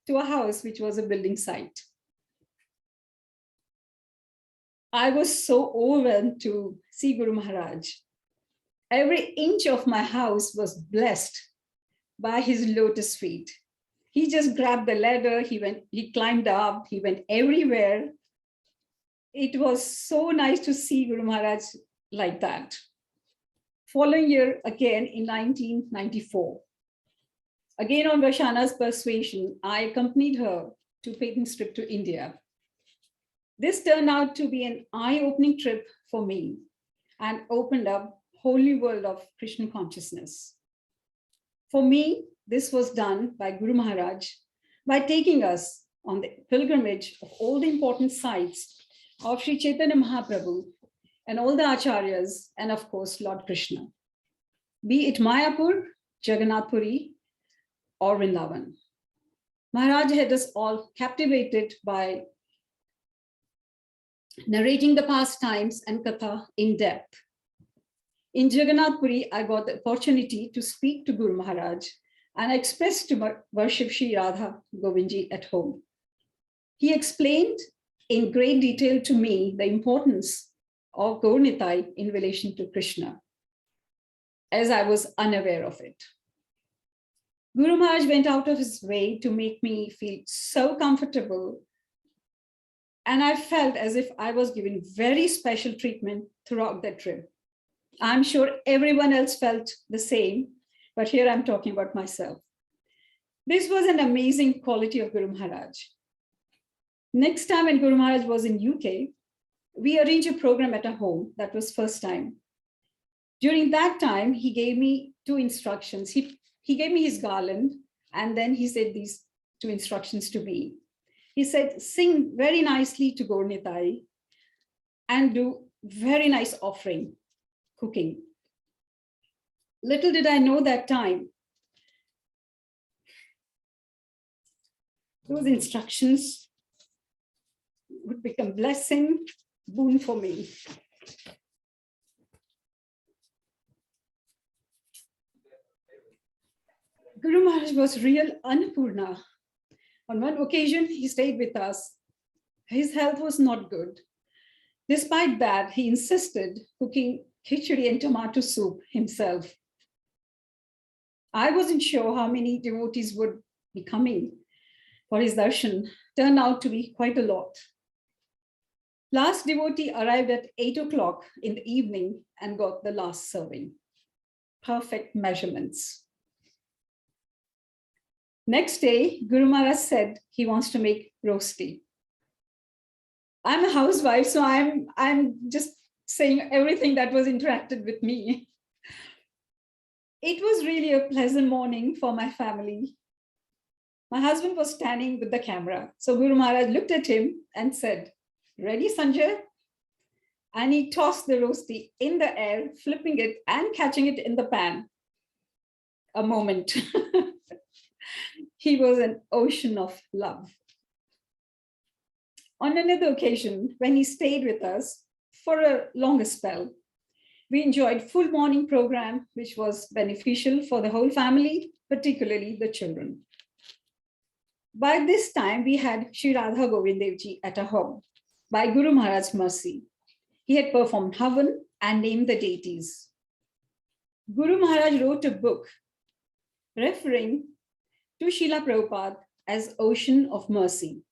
G: to a house which was a building site. I was so overwhelmed to see Guru Maharaj. Every inch of my house was blessed by his lotus feet. He just grabbed the ladder, he climbed up, he went everywhere. It was so nice to see Guru Maharaj like that. Following year, again in 1994, again on Varshana's persuasion, I accompanied her to patent trip to India. This turned out to be an eye-opening trip for me and opened up holy world of Krishna consciousness. For me, this was done by Guru Maharaj by taking us on the pilgrimage of all the important sites of Sri Chaitanya Mahaprabhu and all the acharyas, and of course, Lord Krishna, be it Mayapur, Jagannath Puri, or Vrindavan. Maharaj had us all captivated by narrating the pastimes and katha in depth. In Jagannath Puri, I got the opportunity to speak to Guru Maharaj and I expressed to worship Shri Radha Govindji at home. He explained in great detail to me the importance of Gaur Nitai in relation to Krishna, as I was unaware of it. Guru Maharaj went out of his way to make me feel so comfortable, and I felt as if I was given very special treatment throughout that trip. I'm sure everyone else felt the same, but here I'm talking about myself. This was an amazing quality of Guru Maharaj. Next time when Guru Maharaj was in UK, we arranged a program at a home. That was first time. During that time, he gave me two instructions. He gave me his garland, and then he said these two instructions to me. He said, sing very nicely to Gaur Nitai and do very nice offering, cooking. Little did I know that time, those instructions would become blessing, boon for me. Guru Maharaj was real Annapurna. On one occasion, he stayed with us. His health was not good. Despite that, he insisted cooking khichdi and tomato soup himself. I wasn't sure how many devotees would be coming for his darshan. Turned out to be quite a lot. Last devotee arrived at 8 o'clock in the evening and got the last serving. Perfect measurements. Next day, Guru Maharaj said he wants to make rosti. I'm a housewife, so I'm just saying everything that was interacted with me. It was really a pleasant morning for my family. My husband was standing with the camera. So Guru Maharaj looked at him and said, ready, Sanjay? And he tossed the rosti in the air, flipping it and catching it in the pan. A moment. He was an ocean of love. On another occasion, when he stayed with us for a longer spell, we enjoyed full morning program, which was beneficial for the whole family, particularly the children. By this time, we had Shri Radha Govind Dev Ji at our home by Guru Maharaj's mercy. He had performed Havan and named the deities. Guru Maharaj wrote a book referring to Srila Prabhupada as Ocean of Mercy.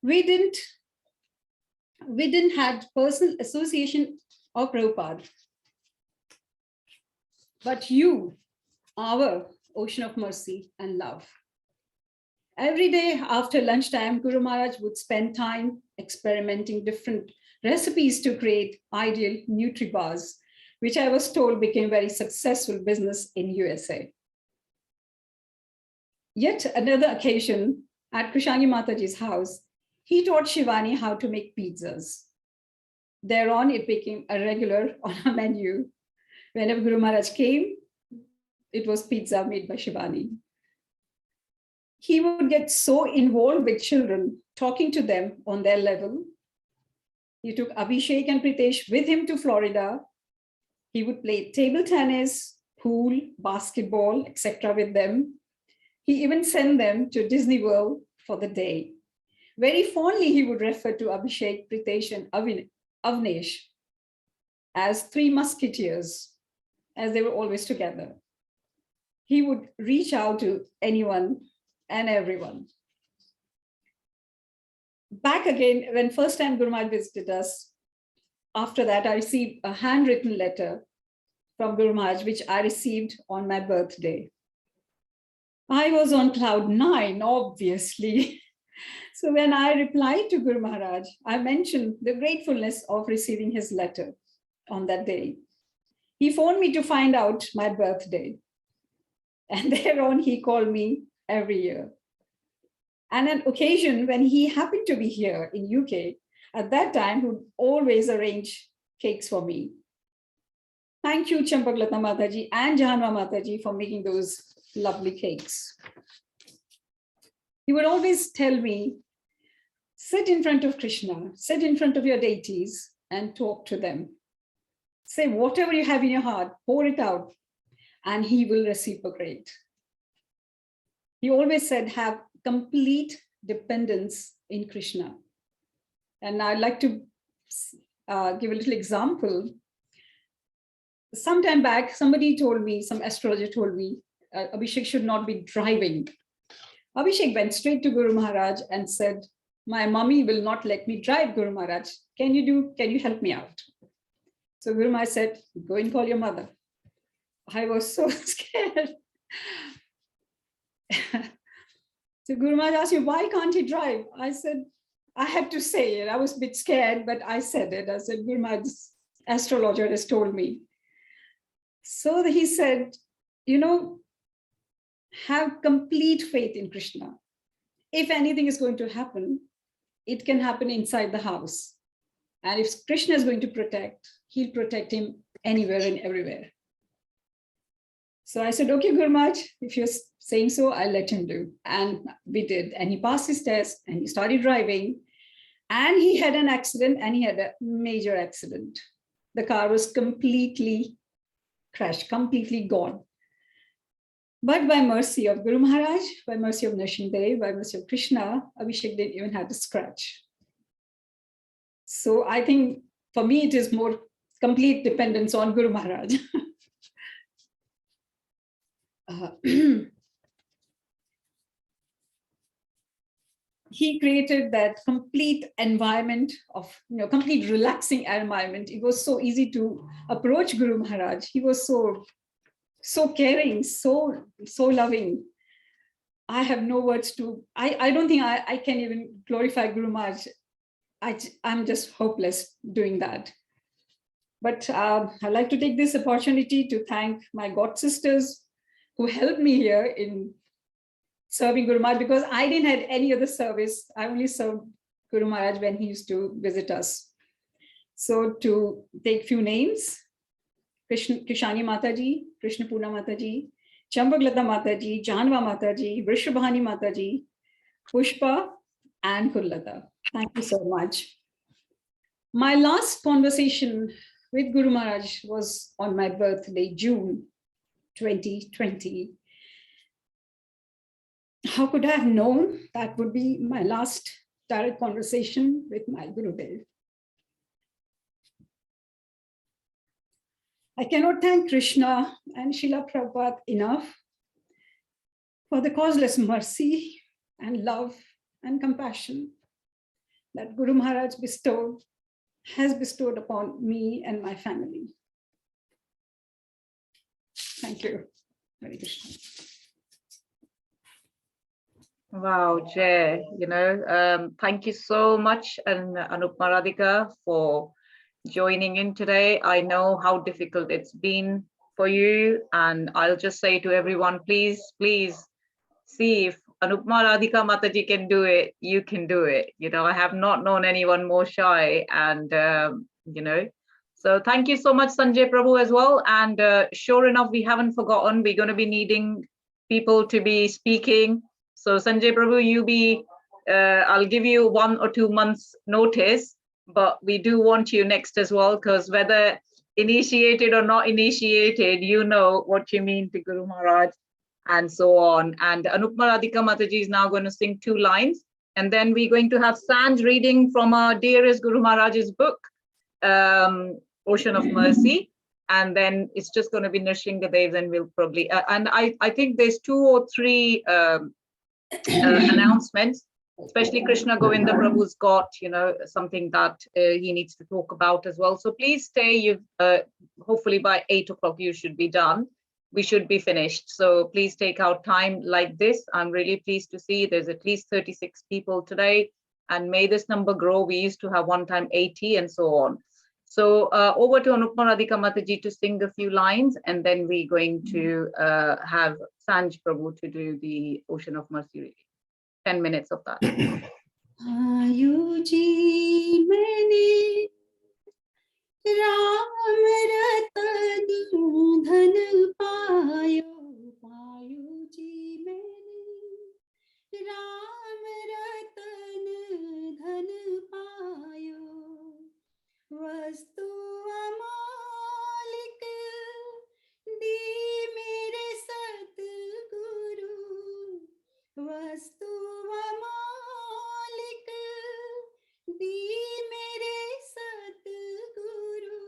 G: We didn't have personal association of Prabhupada, but you, our Ocean of Mercy and Love. Every day after lunchtime, Guru Maharaj would spend time experimenting different recipes to create ideal Nutri-bars, which I was told became very successful business in USA. Yet another occasion at Krishnani Mataji's house, he taught Shivani how to make pizzas. Thereon, it became a regular on our menu. Whenever Guru Maharaj came, it was pizza made by Shivani. He would get so involved with children, talking to them on their level. He took Abhishek and Pritesh with him to Florida. He would play table tennis, pool, basketball, etc. with them. He even sent them to Disney World for the day. Very fondly, he would refer to Abhishek, Pritesh, and Avnesh as three musketeers, as they were always together. He would reach out to anyone and everyone. Back again, when first time Guru Maharaj visited us, after that, I received a handwritten letter from Guru Maharaj, which I received on my birthday. I was on cloud 9, obviously. So when I replied to Guru Maharaj, I mentioned the gratefulness of receiving his letter on that day. He phoned me to find out my birthday. And thereon he called me every year. And an occasion when he happened to be here in UK, at that time, he would always arrange cakes for me. Thank you, Champaklata Mataji and Jahanwa Mataji for making those lovely cakes. He would always tell me, sit in front of Krishna, sit in front of your deities and talk to them. Say whatever you have in your heart, pour it out, and he will reciprocate. He always said, have complete dependence in Krishna. And I'd like to give a little example. Sometime back, somebody told me, some astrologer told me, Abhishek should not be driving. Abhishek went straight to Guru Maharaj and said, my mommy will not let me drive, Guru Maharaj. Can you help me out? So Guru Maharaj said, go and call your mother. I was so scared. So Guru Maharaj asked me, why can't he drive? I said, I had to say it. I was a bit scared, but I said it. I said, Guru Maharaj's astrologer has told me. So he said, have complete faith in Krishna. If anything is going to happen, it can happen inside the house. And if Krishna is going to protect, he'll protect him anywhere and everywhere. So I said, okay, Guru Maharaj, if you're saying so, I'll let him do. And we did. And he passed his test and he started driving. And he had an accident, and he had a major accident. The car was completely crashed, completely gone. But by mercy of Guru Maharaj, by mercy of Nrsimhadev, by mercy of Krishna, Abhishek didn't even have a scratch. So I think for me, it is more complete dependence on Guru Maharaj. He created that complete environment of, complete relaxing environment. It was so easy to approach Guru Maharaj. He was so caring, so loving. I have no words to, I don't think I can even glorify Guru Maharaj. I'm just hopeless doing that. But I'd like to take this opportunity to thank my god sisters who helped me here in serving Guru Maharaj, because I didn't have any other service. I only served Guru Maharaj when he used to visit us. So to take few names, Krishani Mataji, Krishna Purna Mataji, Chambaglata Mataji, Janva Mataji, Vrishabhani Mataji, Pushpa, and Kullata. Thank you so much. My last conversation with Guru Maharaj was on my birthday, June 2020. How could I have known that would be my last direct conversation with my Gurudev? I cannot thank Krishna and Srila Prabhupada enough for the causeless mercy and love and compassion that Guru Maharaj has bestowed upon me and my family. Thank you. Hare Krishna.
D: Wow, Jay, thank you so much, and Anup Maradika, for joining in today. I know how difficult it's been for you, and I'll just say to everyone, please see if Anup Maradika Mataji can do it, you can do it. I have not known anyone more shy, and so thank you so much, Sanjay Prabhu, as well. And sure enough, we haven't forgotten. We're going to be needing people to be speaking. So Sanjay Prabhu, I'll give you 1 or 2 months notice, but we do want you next as well, because whether initiated or not initiated, you know what you mean to Guru Maharaj and so on. And Anup Maradika Mataji is now going to sing 2 lines, and then we're going to have Sanj reading from our dearest Guru Maharaj's book, Ocean of Mercy. And then it's just going to be Nrsingadev, and we'll probably, and I think there's 2 or 3 announcements, especially Krishna Govinda Prabhu's got, something that he needs to talk about as well. So please stay. Hopefully by 8 o'clock you should be done. We should be finished. So please take out time like this. I'm really pleased to see there's at least 36 people today, and may this number grow. We used to have one time 80 and so on. So over to Anup Maradika Mataji to sing a few lines, and then we're going to have Sanj Prabhu to do the Ocean of Mercy reading. 10 minutes of that.
F: Ayuji maine Ram ratan dhan payo, Ayuji maine Ram ratan dhan payo, vastu amalik di mere Satguru, vastu amalik di mere Satguru,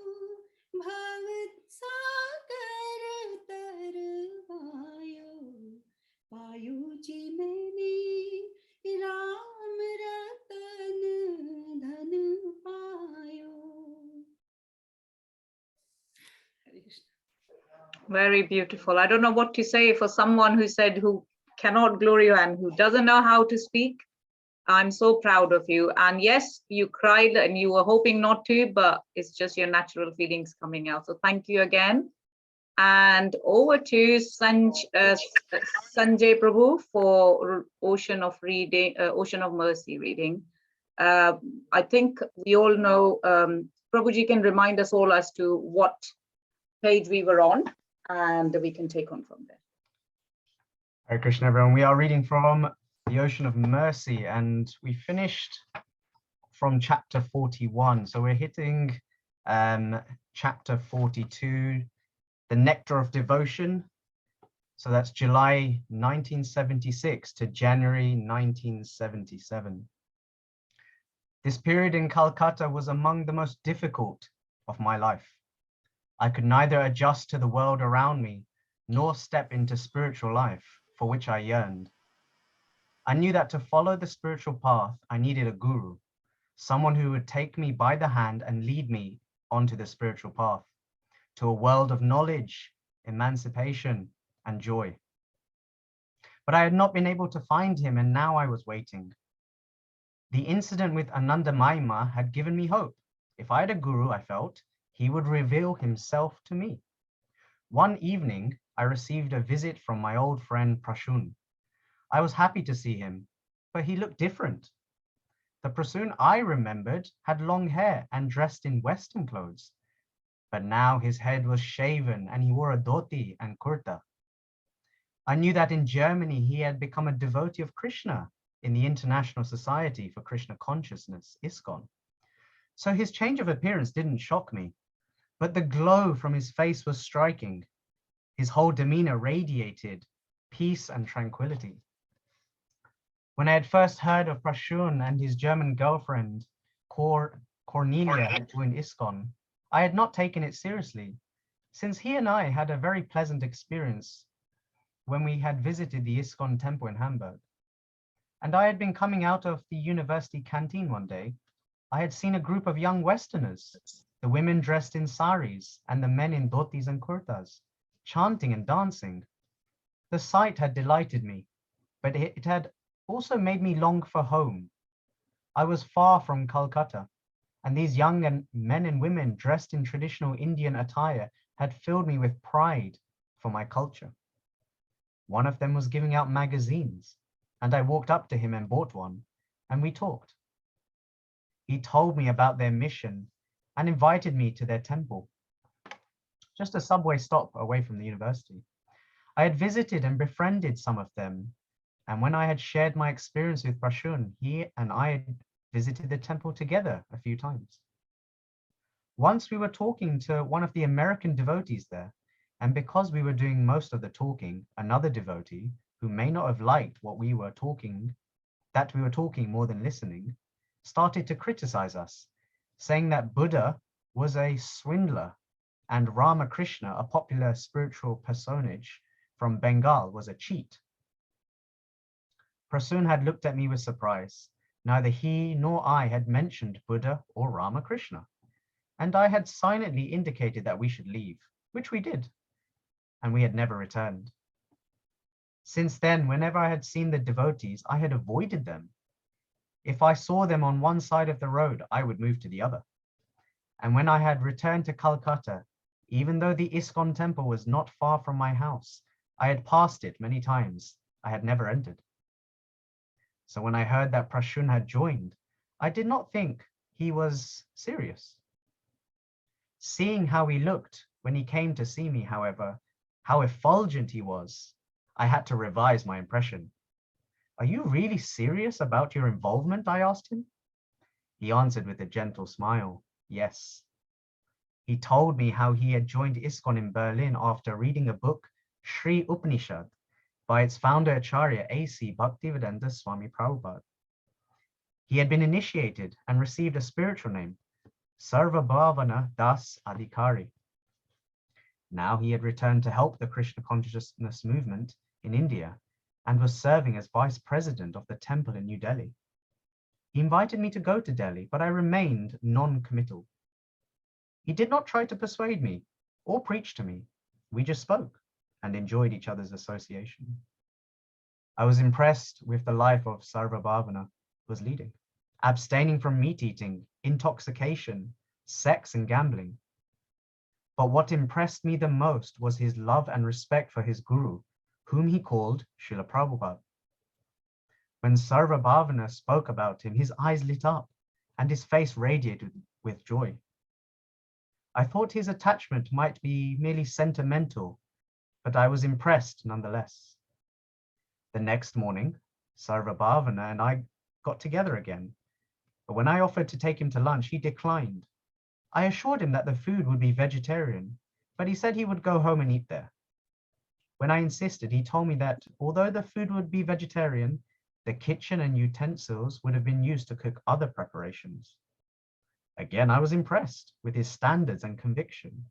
F: bhavat sagar tarvayo, Ayuji maine Ram ratan dhan payo.
D: Very beautiful. I don't know what to say for someone who cannot glory and who doesn't know how to speak. I'm so proud of you. And yes, you cried and you were hoping not to, but it's just your natural feelings coming out. So thank you again. And over to Sanjay Prabhu for Ocean of Mercy reading. I think we all know, Prabhuji can remind us all as to what page we were on, and we can take on from there.
H: Hare Krishna, everyone. We are reading from the Ocean of Mercy, and we finished from chapter 41. So we're hitting chapter 42, the Nectar of Devotion. So that's July 1976 to January 1977. This period in Calcutta was among the most difficult of my life. I could neither adjust to the world around me, nor step into spiritual life, for which I yearned. I knew that to follow the spiritual path, I needed a guru, someone who would take me by the hand and lead me onto the spiritual path, to a world of knowledge, emancipation, and joy. But I had not been able to find him, and now I was waiting. The incident with Ananda Maima had given me hope. If I had a guru, I felt, he would reveal himself to me. One evening, I received a visit from my old friend Prashun. I was happy to see him, but he looked different. The Prashun I remembered had long hair and dressed in Western clothes, but now his head was shaven and he wore a dhoti and kurta. I knew that in Germany he had become a devotee of Krishna in the International Society for Krishna Consciousness, ISKCON. So his change of appearance didn't shock me, but the glow from his face was striking. His whole demeanor radiated peace and tranquility. When I had first heard of Prashun and his German girlfriend, Cornelia, had joined ISKCON, I had not taken it seriously, since he and I had a very pleasant experience when we had visited the ISKCON temple in Hamburg. And I had been coming out of the university canteen one day. I had seen a group of young Westerners, the women dressed in saris and the men in dhotis and kurtas, chanting and dancing. The sight had delighted me, but it had also made me long for home. I was far from Calcutta, and these young men and women dressed in traditional Indian attire had filled me with pride for my culture. One of them was giving out magazines, and I walked up to him and bought one, and we talked. He told me about their mission and invited me to their temple, just a subway stop away from the university. I had visited and befriended some of them, and when I had shared my experience with Prashun, he and I had visited the temple together a few times. Once we were talking to one of the American devotees there, and because we were doing most of the talking, another devotee, who may not have liked what we were talking more than listening, started to criticize us, saying that Buddha was a swindler and Ramakrishna, a popular spiritual personage from Bengal, was a cheat. Prasoon had looked at me with surprise. Neither he nor I had mentioned Buddha or Ramakrishna, and I had silently indicated that we should leave, which we did, and we had never returned. Since then, whenever I had seen the devotees, I had avoided them. If I saw them on one side of the road, I would move to the other. And when I had returned to Calcutta, even though the ISKCON temple was not far from my house, I had passed it many times. I had never entered. So when I heard that Prashun had joined, I did not think he was serious. Seeing how he looked when he came to see me, however, how effulgent he was, I had to revise my impression. "Are you really serious about your involvement?" I asked him. He answered with a gentle smile, "Yes." He told me how he had joined ISKCON in Berlin after reading a book, Sri Upanishad, by its founder Acharya A.C. Bhaktivedanta Swami Prabhupada. He had been initiated and received a spiritual name, Sarvabhavana Das Adhikari. Now he had returned to help the Krishna consciousness movement in India and was serving as vice president of the temple in New Delhi. He invited me to go to Delhi, but I remained non-committal. He did not try to persuade me or preach to me. We just spoke and enjoyed each other's association. I was impressed with the life of Sarvabhavana was leading, abstaining from meat eating, intoxication, sex, and gambling. But what impressed me the most was his love and respect for his guru, whom he called Srila Prabhupada. When Sarvabhavana spoke about him, his eyes lit up and his face radiated with joy. I thought his attachment might be merely sentimental, but I was impressed nonetheless. The next morning, Sarvabhavana and I got together again, but when I offered to take him to lunch, he declined. I assured him that the food would be vegetarian, but he said he would go home and eat there. When I insisted, he told me that although the food would be vegetarian, the kitchen and utensils would have been used to cook other preparations. Again, I was impressed with his standards and conviction.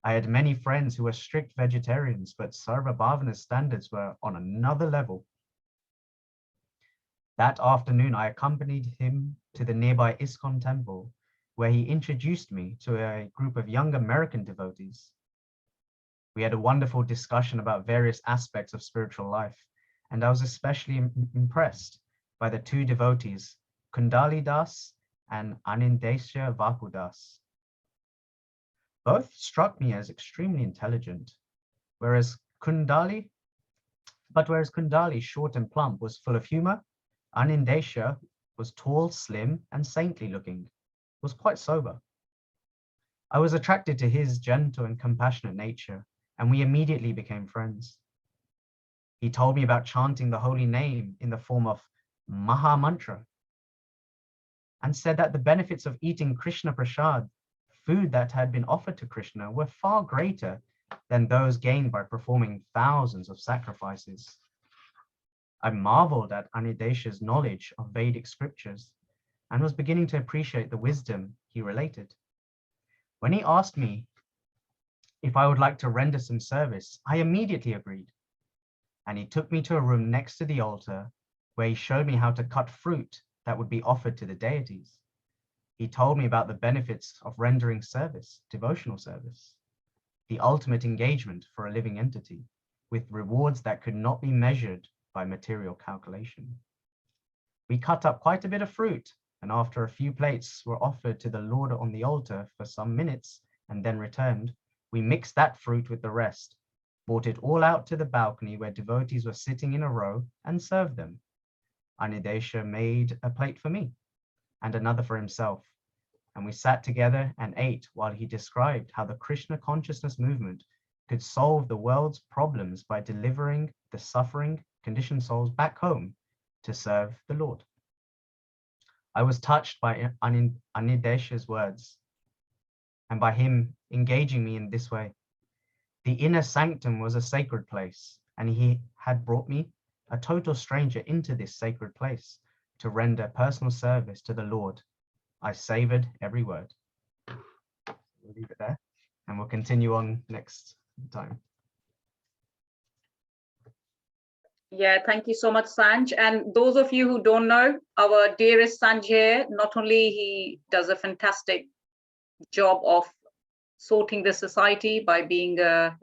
H: I had many friends who were strict vegetarians, but Sarvabhavana's standards were on another level. That afternoon, I accompanied him to the nearby ISKCON temple, where he introduced me to a group of young American devotees. We had a wonderful discussion about various aspects of spiritual life, and I was especially impressed by the two devotees, Kundali Das and Anindesha Vakudas. Both struck me as extremely intelligent, whereas Kundali, short and plump, was full of humor. Anindesha was tall, slim, and saintly looking, was quite sober. I was attracted to his gentle and compassionate nature, and we immediately became friends. He told me about chanting the holy name in the form of Maha Mantra, and said that the benefits of eating Krishna Prasad, food that had been offered to Krishna, were far greater than those gained by performing thousands of sacrifices. I marveled at Anidesha's knowledge of Vedic scriptures and was beginning to appreciate the wisdom he related. When he asked me if I would like to render some service, I immediately agreed. And he took me to a room next to the altar where he showed me how to cut fruit that would be offered to the deities. He told me about the benefits of rendering service, devotional service, the ultimate engagement for a living entity, with rewards that could not be measured by material calculation. We cut up quite a bit of fruit, and after a few plates were offered to the Lord on the altar for some minutes and then returned, we mixed that fruit with the rest, brought it all out to the balcony where devotees were sitting in a row, and served them. Anidesha made a plate for me and another for himself, and we sat together and ate while he described how the Krishna consciousness movement could solve the world's problems by delivering the suffering, conditioned souls back home to serve the Lord. I was touched by Anidesha's words and by him engaging me in this way. The inner sanctum was a sacred place, and he had brought me, a total stranger, into this sacred place to render personal service to the Lord. I savored every word. We'll leave it there, and we'll continue on next time.
D: Yeah, thank you so much, Sanj. And those of you who don't know, our dearest Sanj here, not only he does a fantastic job of sorting the society by being a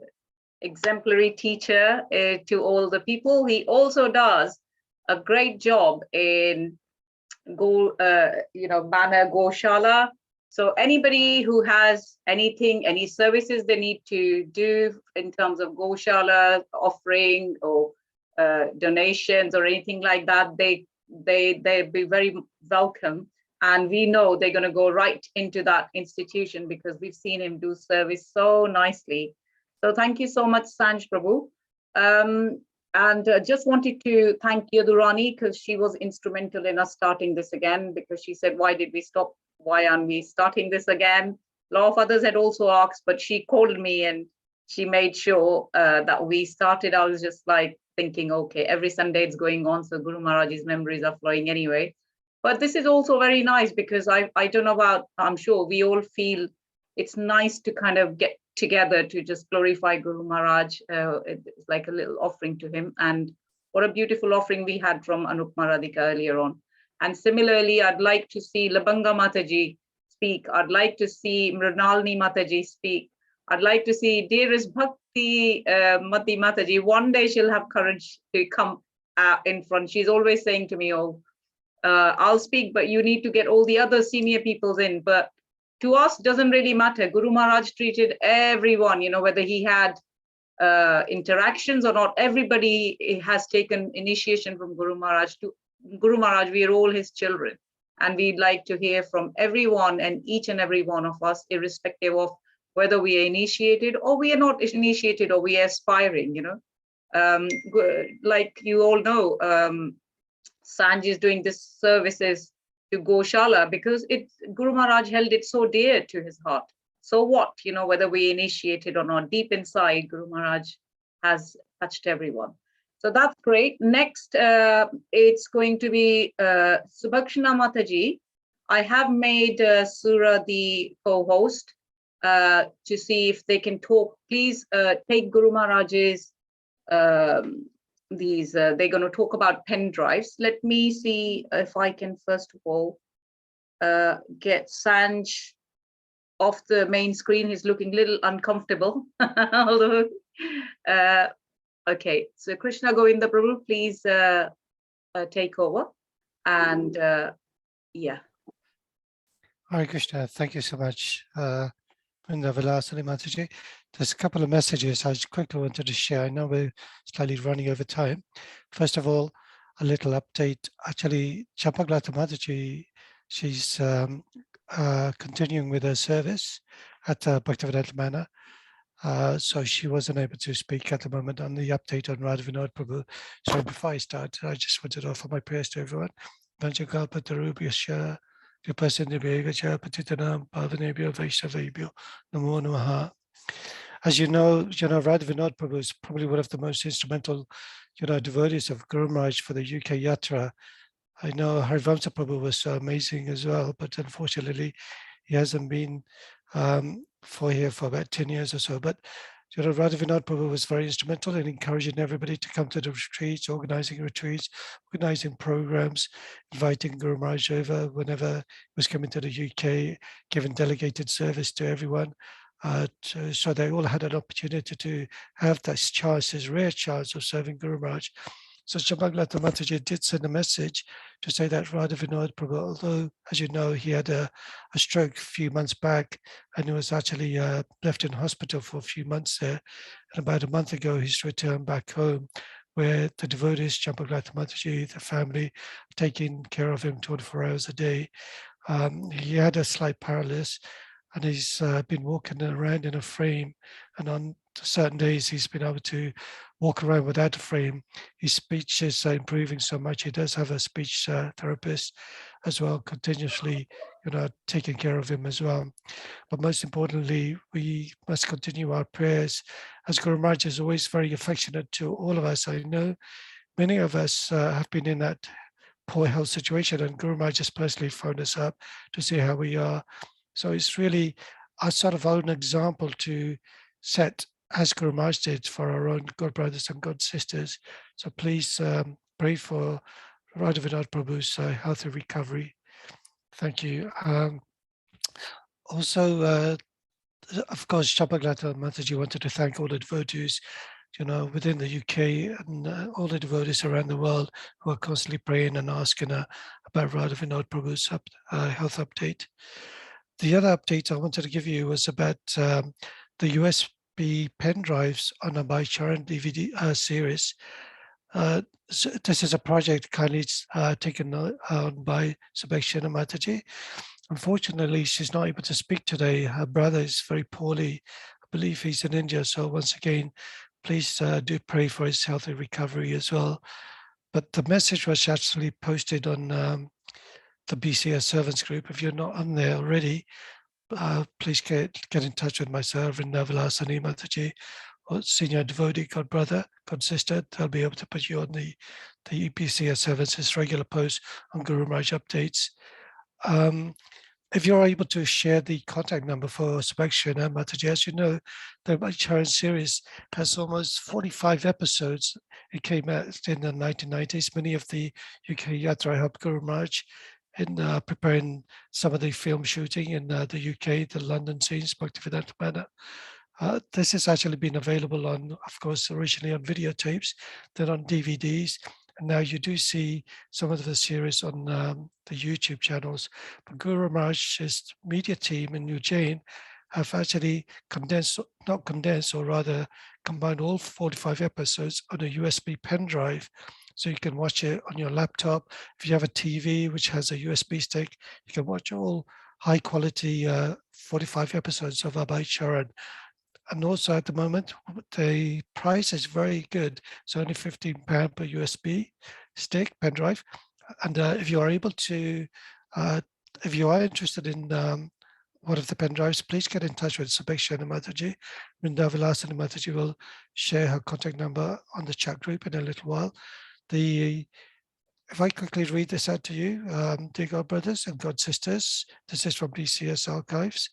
D: exemplary teacher to all the people, he also does a great job in Banner Goshala. So anybody who has anything, any services they need to do in terms of Goshala offering or donations or anything like that, they'd be very welcome. And we know they're going to go right into that institution because we've seen him do service so nicely. So thank you so much, Sanj Prabhu. And just wanted to thank Yadurani because she was instrumental in us starting this again, because she said, why did we stop? Why aren't we starting this again? A lot of others had also asked, but she called me and she made sure that we started. I was just like thinking, okay, every Sunday it's going on, so Guru Maharaj's memories are flowing anyway. But this is also very nice because I don't know about, I'm sure we all feel it's nice to kind of get together to just glorify Guru Maharaj. It's like a little offering to him. And what a beautiful offering we had from Anup Maradika earlier on. And similarly, I'd like to see Labanga Mataji speak. I'd like to see Mrinalini Mataji speak. I'd like to see dearest Bhakti Mati Mataji. One day she'll have courage to come in front. She's always saying to me, oh, I'll speak, but you need to get all the other senior peoples in. But to us, doesn't really matter. Guru Maharaj treated everyone, whether he had interactions or not. Everybody has taken initiation from Guru Maharaj. To Guru Maharaj, we are all his children. And we'd like to hear from everyone and each and every one of us, irrespective of whether we are initiated or we are not initiated or we are aspiring, like you all know, Sanj is doing this services to Goshala because Guru Maharaj held it so dear to his heart. So what, whether we initiated or not, deep inside, Guru Maharaj has touched everyone. So that's great. Next, it's going to be Subhakshana Mataji. I have made Sura the co-host to see if they can talk. Please take Guru Maharaj's they're going to talk about pen drives. Let me see if I can first of all get Sanj off the main screen. He's looking a little uncomfortable. Although, okay, so Krishna Govinda Prabhu, please take over. And yeah.
E: Hare Krishna, thank you so much, Vrinda Vilasani Mataji. There's a couple of messages I just quickly wanted to share. I know we're slightly running over time. First of all, a little update. Actually, Champaglata Mataji, she's continuing with her service at Bhaktivedanta Manor. So she wasn't able to speak at the moment on the update on Radha Vinod Prabhu. So before I start, I just wanted to offer my prayers to everyone. Vanchakalpatarubhyascha, Vipassindhibhega Patitanam Pavanebhyo Vaishnavebhyo Namo Namaha. As you know, Radha Vinod Prabhu is probably one of the most instrumental, devotees of Guru Maharaj for the UK Yatra. I know Harivamsa Prabhu was so amazing as well, but unfortunately, he hasn't been here for about 10 years or so. But Radha Vinod Prabhu was very instrumental in encouraging everybody to come to the retreats, organizing programs, inviting Guru Maharaj over whenever he was coming to the UK, giving delegated service to everyone. So they all had an opportunity to have this chance, this rare chance of serving Guru Maharaj. So Shambhaglata Mataji did send a message to say that Radha Vinod Prabhu, although, as you know, he had a stroke a few months back and he was actually left in hospital for a few months there. And about a month ago, he's returned back home where the devotees, Shambhaglata Mataji, the family, taking care of him 24 hours a day. He had a slight paralysis and he's been walking around in a frame, and on certain days he's been able to walk around without a frame. His speech is improving so much. He does have a speech therapist as well, continuously, taking care of him as well. But most importantly, we must continue our prayers, as Guru Maharaj is always very affectionate to all of us. I know many of us have been in that poor health situation, and Guru Maharaj just personally phoned us up to see how we are. So it's really our sort of own example to set, as Guru Maharaj did, for our own God brothers and God sisters. So please pray for Radha Vinod Prabhu's healthy recovery. Thank you. Also, of course, Shambhaglata Mataji wanted to thank all the devotees, within the UK and all the devotees around the world who are constantly praying and asking about Radha Vinod Prabhu's health update. The other update I wanted to give you was about the USB pen drives on a Bhai Charan DVD series. So this is a project kindly taken on by Subhakshana Mataji. Unfortunately, she's not able to speak today. Her brother is very poorly. I believe he's in India. So once again, please do pray for his healthy recovery as well. But the message was actually posted on the BCS Servants Group. If you're not on there already, please get in touch with myself, Vrindavilasani Mataji, or senior devotee, God brother, God sister. They'll be able to put you on the BCS Servants' regular post on Guru Maharaj updates. If you're able to share the contact number for Subhakshana Mataji, as you know, the Bhai Charan series has almost 45 episodes. It came out in the 1990s. Many of the UK Yatra helped Guru Maharaj in preparing some of the film shooting in the UK, the London scenes, Bhaktivedanta Manor. This has actually been available on, of course, originally on videotapes, then on DVDs, and now you do see some of the series on the YouTube channels. But Guru Maharaj's media team in Ujjain have actually or rather combined all 45 episodes on a USB pen drive. So you can watch it on your laptop. If you have a TV which has a USB stick, you can watch all high quality 45 episodes of Bhai Charan. And also at the moment, the price is very good. It's only £15 per USB stick, pen drive. And if you are able to, if you are interested in one of the pen drives, please get in touch with Subhakshana Mataji. Vrindavilasani Mataji will share her contact number on the chat group in a little while. If I quickly read this out to you, dear God brothers and God sisters, this is from BCS Archives,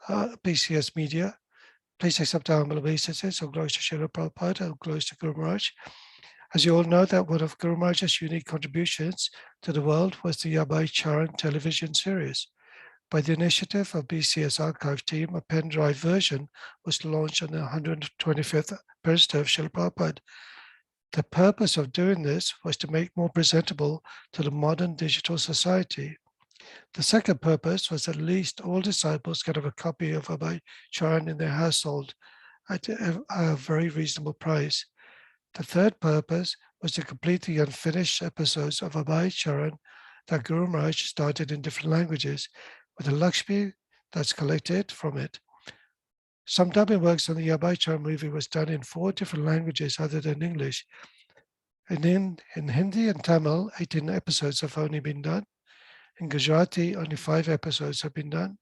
E: BCS Media. Please accept our humble obeisances. All glories to Srila Prabhupada, all glories to Guru Maharaj. As you all know, that one of Guru Maharaj's unique contributions to the world was the Bhai Charan television series. By the initiative of BCS Archive team, a pen drive version was launched on the 125th birthday of Srila Prabhupada. The purpose of doing this was to make more presentable to the modern digital society. The second purpose was at least all disciples could have a copy of Bhai Charan in their household at a very reasonable price. The third purpose was to complete the unfinished episodes of Bhai Charan that Guru Maharaj started in different languages with the Lakshmi that's collected from it. Some dubbing works on the Abhaichar movie was done in 4 different languages other than English. In Hindi and Tamil, 18 episodes have only been done. In Gujarati, only 5 episodes have been done.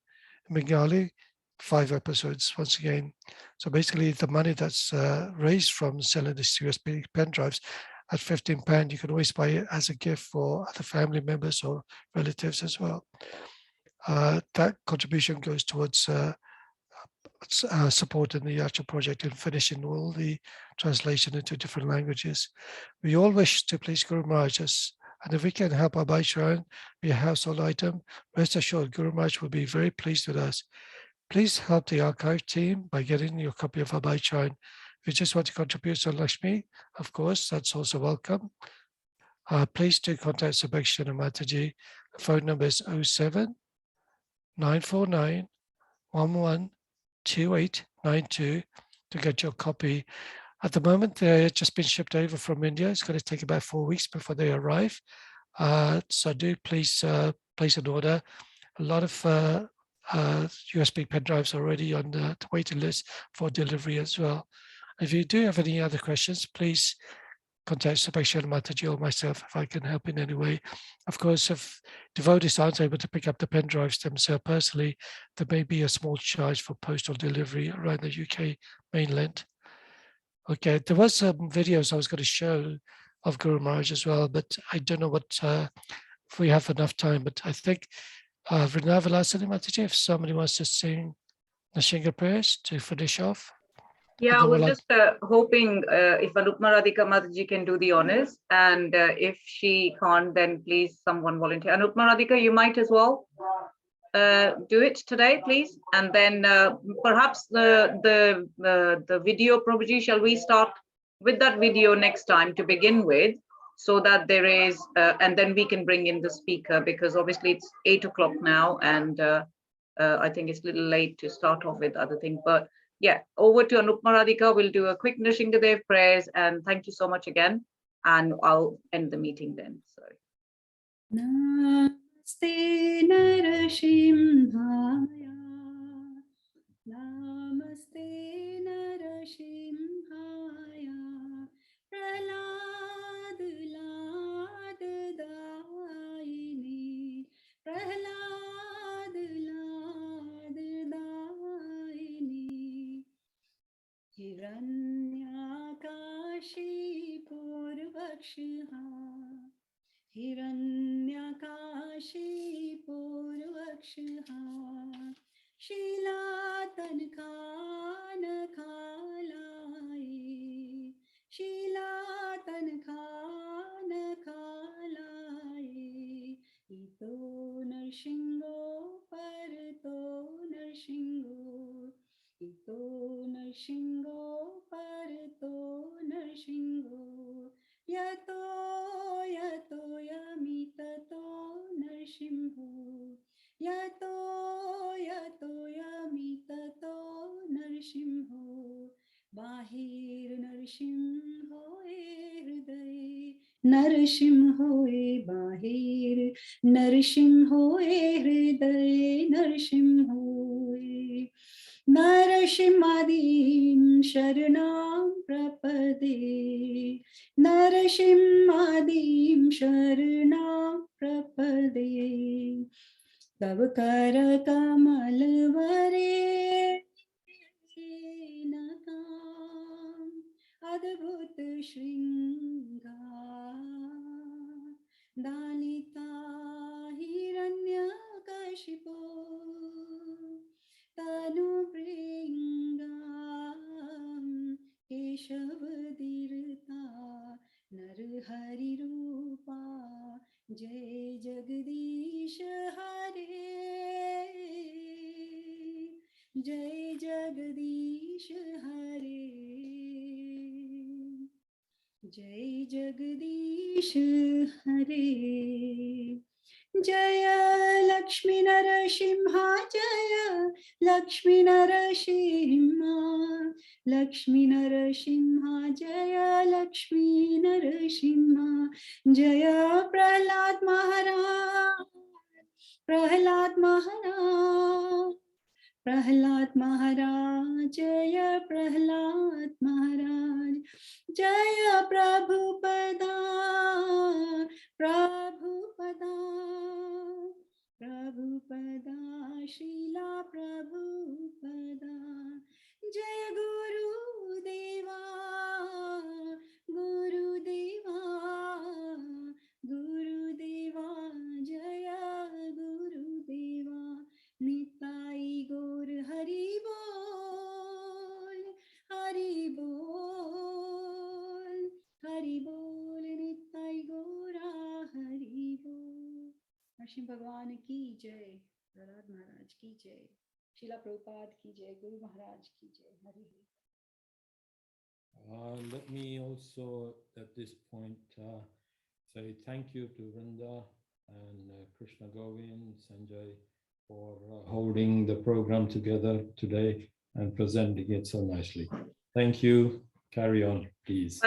E: In Bengali, 5 episodes once again. So basically the money that's raised from selling these USB pen drives at £15, you can always buy it as a gift for other family members or relatives as well. That contribution goes towards supporting the actual project and finishing all the translation into different languages. We all wish to please Guru Maharaj us, and if we can help our Bhai be a household item, rest assured Guru Maharaj will be very pleased with us. Please help the archive team by getting your copy of Abhay Charan. If you just want to contribute to Lakshmi, of course, that's also welcome. Please do contact Subhakshan and Mataji. The phone number is 07 949 112892 to get your copy. At the moment, they're just been shipped over from India. It's going to take about 4 weeks before they arrive. So do please place an order. A lot of USB pen drives already on the waiting list for delivery as well. If you do have any other questions, please contact Subhakshan Mataji or myself if I can help in any way. Of course, if devotees aren't able to pick up the pen drives themselves personally, there may be a small charge for postal delivery around the UK mainland. Okay, there was some videos I was going to show of Guru Maharaj as well, but I don't know what if we have enough time. But I think Vrinavilasani Mataji, if somebody wants to sing Nashinga prayers to finish off.
D: Yeah, I was just hoping if Anupma Radhika Mataji can do the honors, and if she can't, then please someone volunteer. Anupma Radhika, you might as well do it today, please. And then perhaps the video, Prabhuji, shall we start with that video next time to begin with, so that there is, and then we can bring in the speaker, because obviously it's 8 o'clock now, and I think it's a little late to start off with other things, but yeah, over to Anupma Radhika. We'll do a quick Nishingadev prayers, and thank you so much again. And I'll end the meeting then. Sorry.
G: Namaste Narashimhaya. Namaste Narashimhaya. Prahlad Lad Daini. Prahlad Lad Daini. Hiranyakashi Purvaksha. Hiranyakashi Purvaksha. Shilatan Khana Khalai. Shilatan Khana Khalai. Ito Narshingo Parto Narshingo. Ito Narshingo Parto Narshingo. Yato Yato Yamitato Narshimho. Yato Yato Yamitato Narshimho. Bahir Narshimho Hriday. Narshimho Bahir Narshimho Hriday. Narshimho Narashimadim Sharanam Prapade. Narashimadim Sharanam Prapade. Tav kara kamal vare nakam adbhut shringa dalita hiranya kashipo tanu bringam keshav-dirta narhari rupa jai jagdish hare jai jagdish hare jai jagdish hare. Jaya Lakshmi Narasimha, Jaya Lakshmi Narasimha, Lakshmi Narasimha, Jaya Lakshmi Narasimha, Jaya Prahlad Maharaj, Prahlad Maharaj, Prahlad महाराज जय प्रहलाद महाराज जय प्रभुपदा प्रभुपदा प्रभुपदा श्रीला प्रभुपदा जय गुरुदेवा गुरुदेवा गुरुदेवा जय गुरुदेवा निताई गौर हरि बोल निताई गौरा हरि बोल। नरसिंह भगवान की जय, प्रहलाद महाराज की जय, शिला प्रभुपाद की जय, गुरु महाराज की जय। Hari Hari.
I: Let me also at this point say thank you to Vrinda and Krishna Govind, Sanjay for holding the program together today and presenting it so nicely. Thank you. Carry on, please.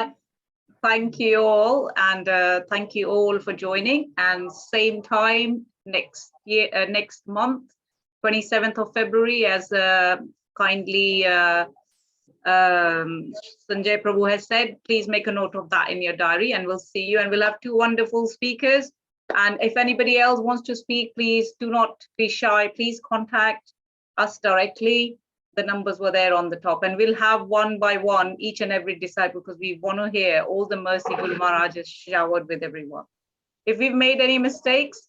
D: Thank you all, and thank you all for joining. And same time next year, next month, 27th of February, as kindly Sanjay Prabhu has said, please make a note of that in your diary, and we'll see you. And we'll have 2 wonderful speakers. And if anybody else wants to speak, please do not be shy. Please contact us directly. The numbers were there on the top, and we'll have one by one each and every disciple, because we want to hear all the mercy Guru Maharaj has showered with everyone. If we've made any mistakes,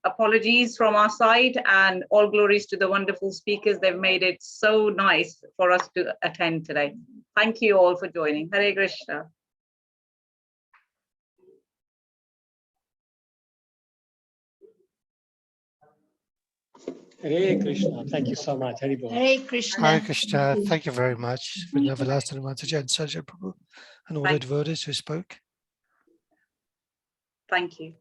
D: apologies from our side, and all glories to the wonderful speakers. They've made it so nice for us to attend today. Thank you all for joining. Hare Krishna.
J: Hare Krishna. Thank you so much. Hari Bol.
F: Hare Krishna.
E: Hare Krishna. Thank you very much, Vrinda Vilasani Mataji and Sanjay Prabhu, and all the devotees who spoke.
D: Thank you.